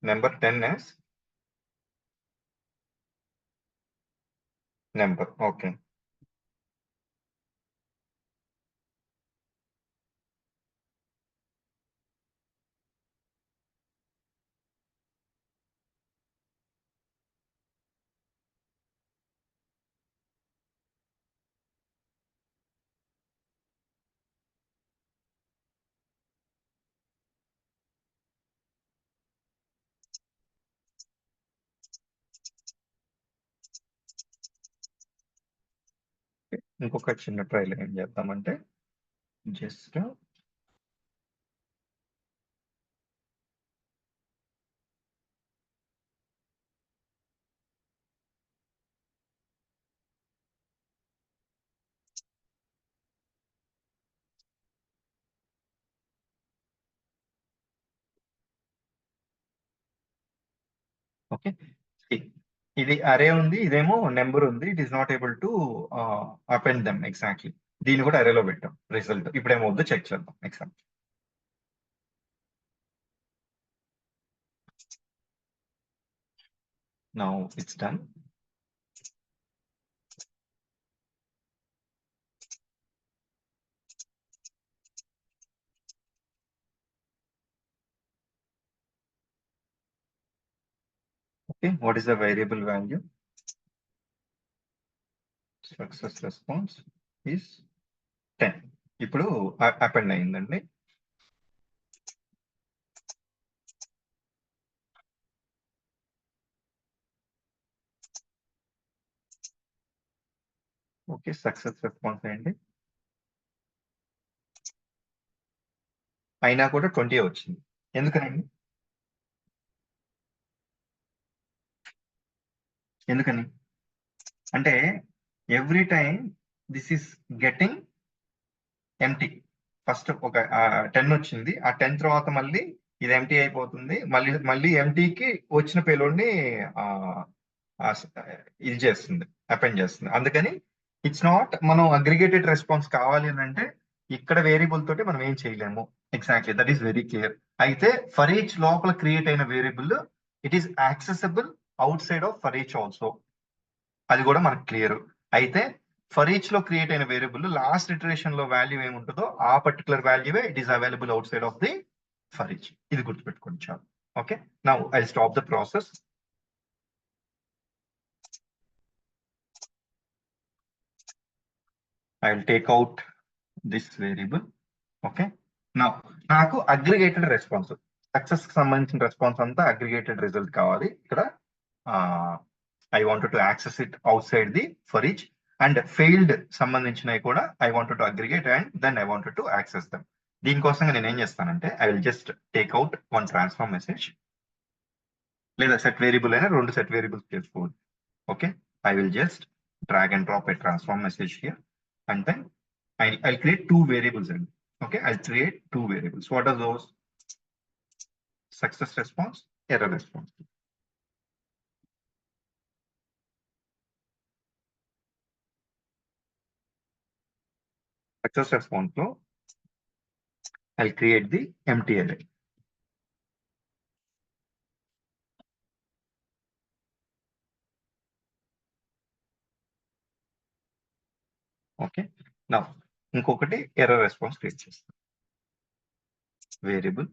number 10 as number. Okay, ఇంకొక చిన్న ట్రైల్ ఏం చేద్దామంటే జస్ట్ ఓకే, ఇది అరే ఉంది, ఇదేమో నెంబర్ ఉంది. It is not able to append them exactly. దీన్ని కూడా అరేలో పెట్టాం రిజల్ట్. ఇప్పుడు ఏమవుద్దో చెక్ చేద్దాం example. Now it's done. Okay, what is the variable value? Success response is 10. ఇప్పుడు అపెండ్ అయిందండి. ఓకే, సక్సెస్ రెస్పాన్స్ అయ్యండి. అయినా కూడా 20 వచ్చింది. ఎందుకనండి? ఎందుకని అంటే every time this is getting empty. First ఒక 10 వచ్చింది, ఆ 10 తర్వాత మళ్ళీ ఇది ఎంటీ అయిపోతుంది, మళ్ళీ ఎంటీకి వచ్చిన పేలోడ్ ని ఇది చేస్తుంది, అపెండ్ చేస్తుంది. అందుకని ఇట్స్ నాట్, మనం అగ్రిగేటెడ్ రెస్పాన్స్ కావాలి అని అంటే ఇక్కడ వేరియబుల్ తోటి మనం ఏం చేయలేము. Exactly, that is very clear. అయితే ఫర్ ఈచ్ లోపల క్రియేట్ అయిన variable it is accessible outside of for each also, అది కూడా మనకు క్లియర్. అయితే ఫర్ ఈచ్ లో క్రియేట్ అయిన వేరియబుల్ లాస్ట్ ఇటరేషన్ లో వాల్యూ ఏముంటుందో ఆ పర్టికులర్ వాల్యూవే it is available outside of the for each. ఇది గుర్తుపెట్టుకోండి చాలు. Okay, now I stop the process. I will take out this variable. Okay, now నాకు అగ్రిగేటెడ్ రెస్పాన్స్, సక్సెస్ కి సంబంధించిన రెస్పాన్స్ అంతా అగ్రిగేటెడ్ రిజల్ట్ కావాలి. ఇక్కడ I wanted to access it outside the for each, and failed సంబంధించినవి కూడా I wanted to aggregate and then I wanted to access them. దీనికోసంగా నేను ఏం చేస్తానంటే I will just take out one transform message, లేదా set variable అయినా 2 set variables చేసుకోవచ్చు. Okay, I will just drag and drop a transform message here, and then I'll create two variables and okay, I'll create two variables. What are those? Success response, error response. Success response flow, I'll create the empty array. Okay. Now, ఇంకొకటి error response create చేస్తాం. Variable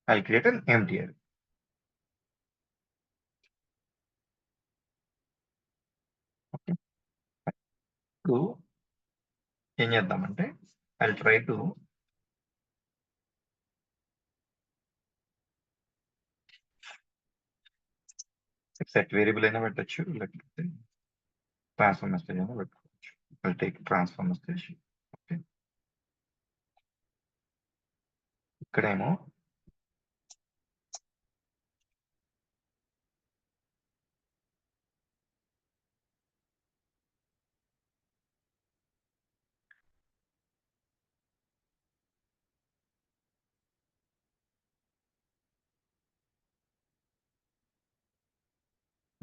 I'll create an empty array. Okay. ఇప్పుడు ఏం చేద్దామంటే I'll try to set variable అయినా పెట్టచ్చు, లేకపోతే transfer message అయినా పెట్టుకోవచ్చు. I'll take transfer message. Okay. ఇక్కడేమో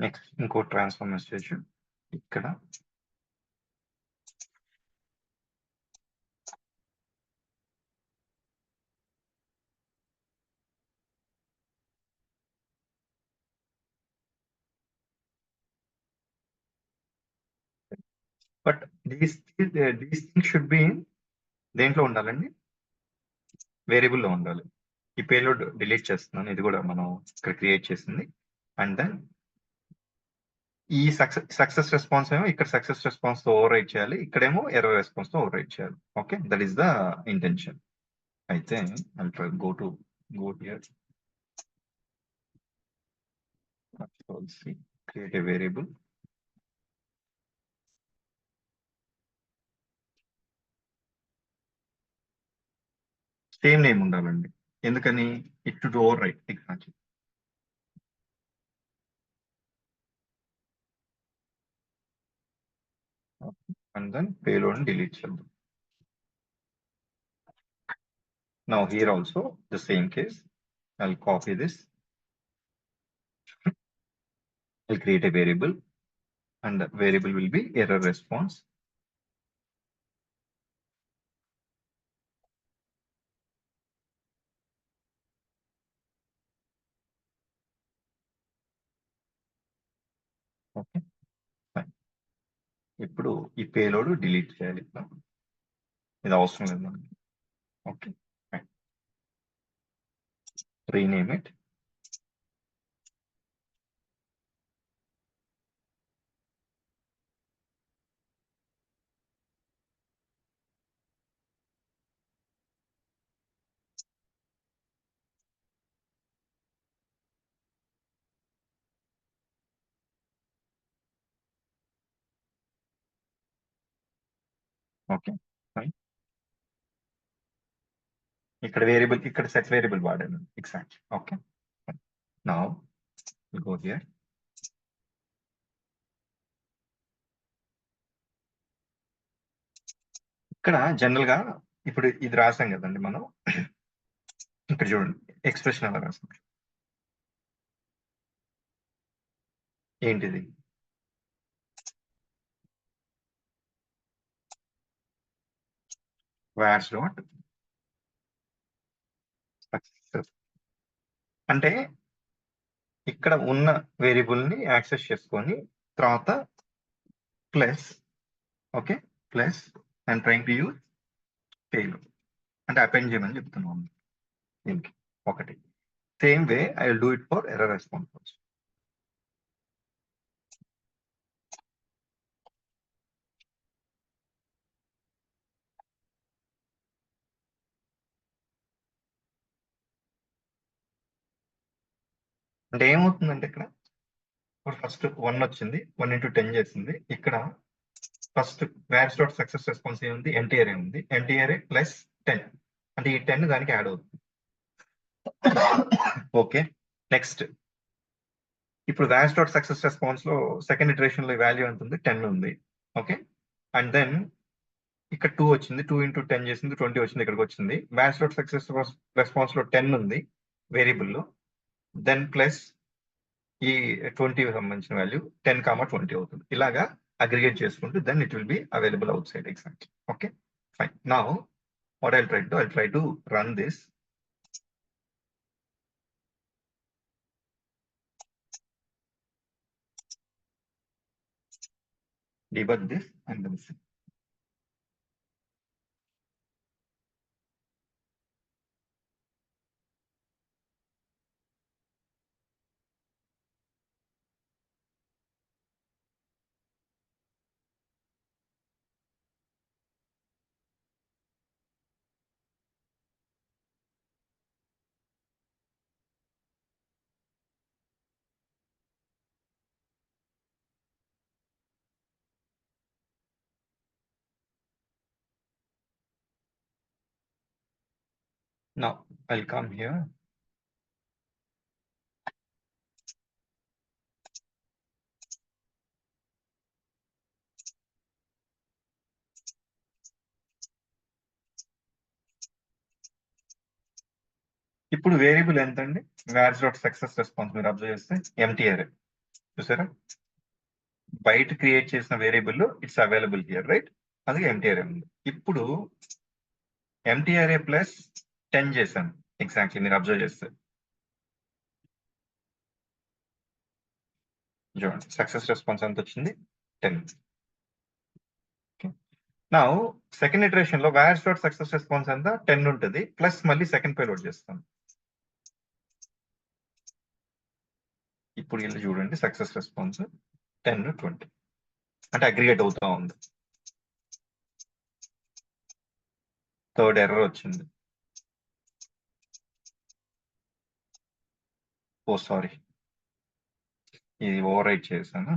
నెక్స్ట్ ఇంకో ట్రాన్స్ఫర్ మెసేజ్ ఇక్కడ but these things should be దేంట్లో ఉండాలండి, వేరియబుల్లో ఉండాలి. ఈ పేలోడ్ డిలీట్ చేస్తున్నాను, ఇది కూడా మనం ఇక్కడ క్రియేట్ చేసింది. అండ్ దెన్ ఈ సక్సెస్ రెస్పాన్స్ ఏమో ఇక్కడ సక్సెస్ రెస్పాన్స్ తో ఓవర్ రైట్ చేయాలి, ఇక్కడేమో ఎర్రర్ రెస్పాన్స్ తో ఓవర్ రైట్ చేయాలి. Okay, that is the intention. అయితే go here, create a variable. Same name ఉండాలండి, ఎందుకని it to over right example. And then payload and delete చేద్దాం. Now here also the same case, I'll copy this, I'll create a variable and the variable will be error response. Okay, fine. ఇప్పుడు ఈ payload delete చేయాలి, ఇది అవసరం లేదు మనకి. Okay, rename it. Okay, fine. ఇక్కడ variable, ఇక్కడ సెట్ వేరియబుల్ వాడాను exact. Okay, now go here. ఇక్కడ జనరల్ గా ఇప్పుడు ఇది రాసాం కదండి మనం, ఇక్కడ చూడండి ఎక్స్ప్రెషన్ ఎలా రాసాం. ఏంటిది, వార్స్ డాట్ సక్సెస్. అంటే ఇక్కడ ఉన్న వేరియబుల్ ని యాక్సెస్ చేసుకొని తర్వాత plus, okay, plus and trying to use payload అంటే అపెండ్ చేయమని చెప్తున్నాను దీనికి. ఒకటి same way I will do it for error response also. అంటే ఏమవుతుందంటే ఇక్కడ ఫస్ట్ 1 వచ్చింది, 1 into 10 చేసింది. ఇక్కడ first values dot success response ఏముంది, ఎన్టీఆర్ఏ ఉంది, ఎన్టీఆర్ఏ ప్లస్ 10 అంటే ఈ 10 దానికి యాడ్ అవుతుంది. ఓకే, నెక్స్ట్ ఇప్పుడు వ్యాస్ డాట్ సక్సెస్ రెస్పాన్స్ లో సెకండ్ ఇటరేషన్ లో వాల్యూ ఎంత ఉంది? 10 ఉంది. ఓకే, అండ్ దెన్ ఇక్కడ 2 వచ్చింది, 2 ఇంటూ 10 చేసింది 20 వచ్చింది, ఇక్కడికి వచ్చింది. వ్యాస్ డాట్ సక్సెస్ రెస్పాన్స్ లో 10 ఉంది వేరియబుల్ లో, దెన్ ప్లస్ ఈ 20 సంబంధించిన వాల్యూ 10, 20 అవుతుంది. ఇలాగా అగ్రిగేట్ చేసుకుంటూ then it will be available outside exact. Okay fine. Now what I'll try to run this. Debug this and then see. Now I'll come here. ఇప్పుడు variable ఎంత అండి? Vyas dot success response మీరు observe చేస్తే empty అరే చూసారా, బయట create చేసిన variable it's available here right, అది ఎంటీ అరే ఉంది. ఇప్పుడు ఎంటీ అరే ప్లస్ 10 చేశాను ఎగ్జాక్ట్లీ, మీరు అబ్జర్వ్ చేస్తే చూడండి సక్సెస్ రెస్పాన్స్ ఎంత వచ్చింది? 10. నా సెకండ్ ఇటరేషన్ లో వ్యాస్ డాట్ సక్సెస్ రెస్పాన్స్ ఎంత? 10 ఉంటుంది, ప్లస్ మళ్ళీ సెకండ్ పేలోడ్ చేస్తాను. ఇప్పుడు వెళ్ళి చూడండి సక్సెస్ రెస్పాన్స్ 10, 20 అంటే అగ్రిగేట్ అవుతా ఉంది. థర్డ్ ఎర్రర్ వచ్చింది. ఓ సారీ, ఇది ఓవర్ రైట్ చేశాను.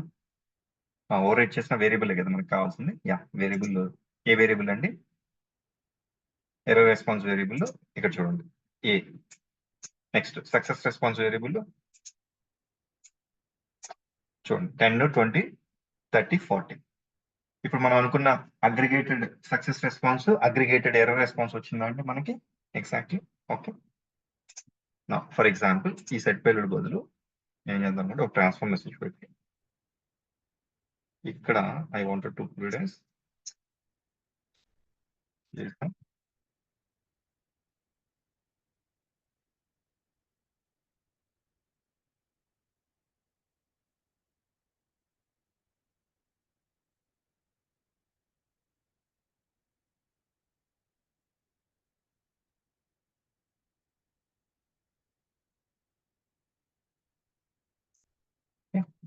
ఓవర్ రైట్ చేసిన వేరియబుల్ కదా మనకు కావాల్సింది. యా, వేరియబుల్ ఏ వేరియబుల్ అండి? ఎర్రర్ రెస్పాన్స్ వేరియబుల్ ఇక్కడ చూడండి ఏ. నెక్స్ట్ సక్సెస్ రెస్పాన్స్ వేరియబుల్ చూడండి 10, 20, 30, 40. ఇప్పుడు మనం అనుకున్న aggregated success response, aggregated error response వచ్చిందా అంటే మనకి ఎగ్జాక్ట్లీ. ఓకే, నా ఫర్ ఎగ్జాంపుల్ ఈ సెట్ పేలుడు బదులు ఏం చేద్దాం అంటే ఒక ట్రాన్స్ఫార్మ్ మెసేజ్ పెట్టి ఇక్కడ I wanted to put as చేస్తాం.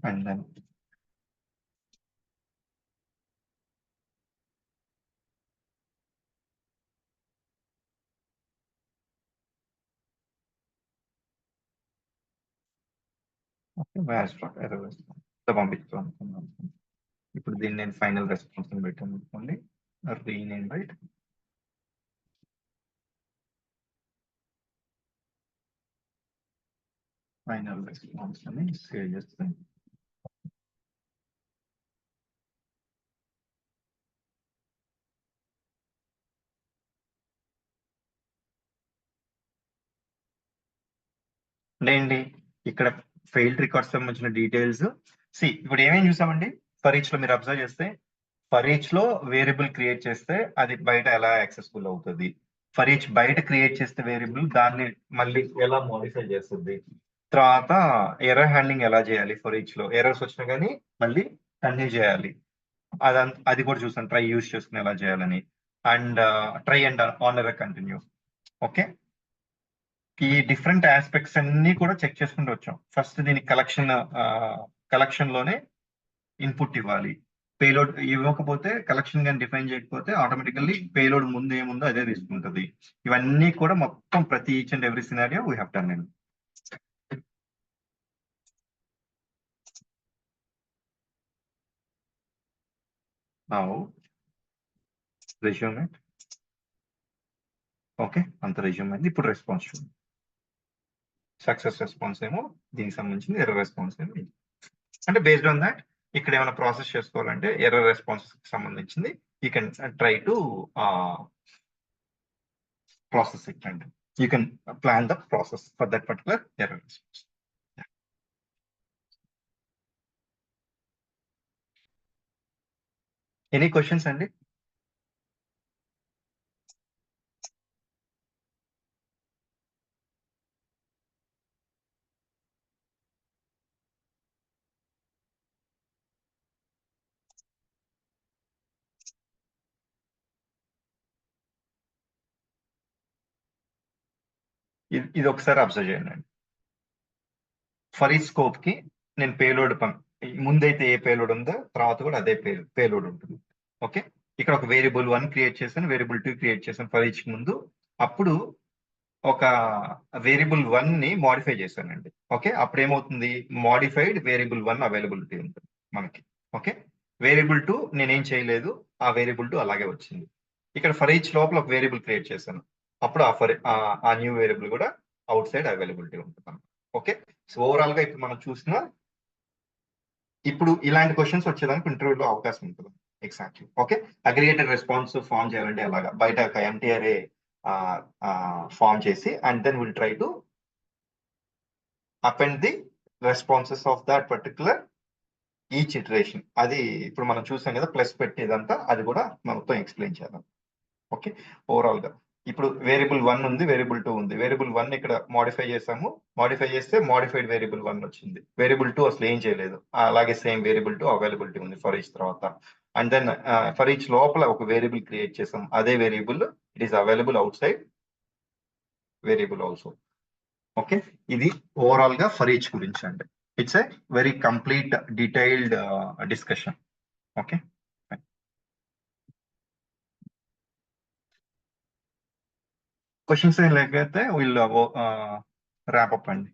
అండ్ దెన్ పంపిస్తాను. ఇప్పుడు దీన్ని నేను ఫైనల్ రెస్పాన్స్ పెట్టాను అనుకోండి, రీనేమ్ రైట్. ఫైనల్ రెస్పాన్స్ అని సేవ్ చేస్తే ఏంటి ఇక్కడ ఫెయిల్డ్ రికార్డ్స్ సంబంధించిన డీటెయిల్స్. ఇప్పుడు ఏమేమి చూసామండి? ఫర్ ఈచ్ లో మీరు అబ్జర్వ్ చేస్తే, ఫర్ ఈచ్ లో వేరియబుల్ క్రియేట్ చేస్తే అది బయట ఎలా యాక్సెస్ఫుల్ అవుతుంది, ఫర్ ఈచ్ బయట క్రియేట్ చేస్తే వేరియబుల్ దాన్ని మళ్ళీ ఎలా మోడిఫై చేస్తుంది, తర్వాత ఎర్రర్ హ్యాండ్లింగ్ ఎలా చేయాలి, ఫర్ ఈచ్ లో ఎర్రర్స్ వచ్చినా కానీ మళ్ళీ కంటిన్యూ చేయాలి, అది కూడా చూసాను, ట్రై యూజ్ చేసుకుని ఎలా చేయాలని, and try and on error continue. Okay, ఈ డిఫరెంట్ ఆస్పెక్ట్స్ అన్ని కూడా చెక్ చేసుకుంటూ వచ్చాం. ఫస్ట్ దీనికి కలెక్షన్ లోనే ఇన్పుట్ ఇవ్వాలి, పేలోడ్ ఇవ్వకపోతే కలెక్షన్ కానీ డిఫైన్ చేయకపోతే ఆటోమేటికల్లీ పేలోడ్ ముందు ఏముందో అదే తీసుకుంటుంది. ఇవన్నీ కూడా మొత్తం ప్రతి each and every scenario we have done in. Now resume it. Okay, అంత రెజ్యూమ్ అయింది. ఇప్పుడు రెస్పాన్స్ చూడండి. సక్సెస్ రెస్పాన్స్ ఏమో దీనికి సంబంధించింది, ఎర్రర్ రెస్పాన్స్ ఏమో ఇది. అంటే బేస్డ్ ఆన్ దాట్ ఇక్కడ ఏమైనా ప్రాసెస్ చేసుకోవాలంటే ఎర్రర్ రెస్పాన్స్ సంబంధించింది you can try to process it and you can plan the process for that particular error response. Any questions అండి? ఇది ఒకసారి అబ్జర్వ్ చేయండి. ఫర్ ఈ స్కోప్ కి నేను పేలోడ్ ముందైతే ఏ పేలోడ్ ఉందో తర్వాత కూడా అదే పేలోడ్ ఉంటుంది. ఓకే, ఇక్కడ ఒక వేరియబుల్ 1 క్రియేట్ చేశాను, వేరియబుల్ 2 క్రియేట్ చేశాను ఫర్ ఈచ్ ముందు. అప్పుడు ఒక వేరియబుల్ 1 ని మాడిఫై చేశానండి. ఓకే, అప్పుడు ఏమవుతుంది, మాడిఫైడ్ వేరియబుల్ 1 అవైలబిలిటీ ఉంటుంది మనకి. ఓకే, వేరియబుల్ 2 నేనేం చేయలేదు, ఆ వేరియబుల్ 2 అలాగే వచ్చింది. ఇక్కడ ఫర్ ఈచ్ లోపల ఒక వేరియబుల్ క్రియేట్ చేశాను, అప్పుడు ఆ న్యూ వేరియబుల్ కూడా అవుట్ సైడ్ అవైలబిలిటీ ఉంటుంది. ఓకే, సో ఓవరాల్ గా ఇప్పుడు మనం చూసిన ఇప్పుడు ఇలాంటి క్వశ్చన్స్ వచ్చేదానికి ఇంటర్వ్యూలో అవకాశం ఉంటుంది. Exactly. Okay, aggregated response form చేయాలంటే ఎలాగా, బయట ఒక ఎంటీఆర్ఏ ఫామ్ చేసి and then will try to append the responses of that particular each iteration. అది ఇప్పుడు మనం చూసాం కదా, ప్లస్ పెట్టేదంతా అది కూడా మొత్తం ఎక్స్ప్లెయిన్ చేద్దాం. ఓకే, ఓవరాల్ గా ఇప్పుడు వేరియబుల్ 1 ఉంది, వేరియబుల్ 2 ఉంది. వేరియబుల్ 1 ఇక్కడ మాడిఫై చేసాము, మాడిఫై చేస్తే మాడిఫైడ్ వేరియబుల్ 1 వచ్చింది. వేరియబుల్ 2 అసలు ఏం చేయలేదు, అలాగే సేమ్ వేరియబుల్ 2 అవైలబిలిటీ ఉంది ఫర్ ఈచ్ తర్వాత. అండ్ దెన్ ఫర్ ఈచ్ లోపల ఒక వేరియబుల్ క్రియేట్ చేసాం, అదే variable it is available outside variable also. Okay, ఇది ఓవరాల్ గా ఫర్ ఈచ్ గురించి అండి. It's a very complete detailed discussion. Okay, questions ఏం లేకపోతే విల్ ర్యాప్ అప్ అండి,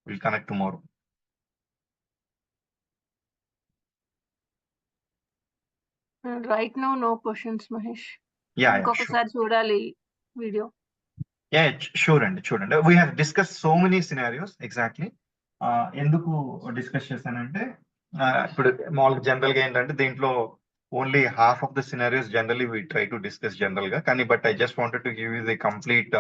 will connect tomorrow. Right now no questions Mahesh. Yeah, ఇంకొకసారి చూడాలి video. Yeah, sure అండి, చూడండి. We have discuss so many scenarios. Exactly ఎందుకు డిస్కస్ చేశానంటే ఇప్పుడు మామూలుగా జనరల్ గా ఏంటంటే దీంట్లో only half of the scenarios generally we try to discuss general గా, కానీ but I just wanted to give you the complete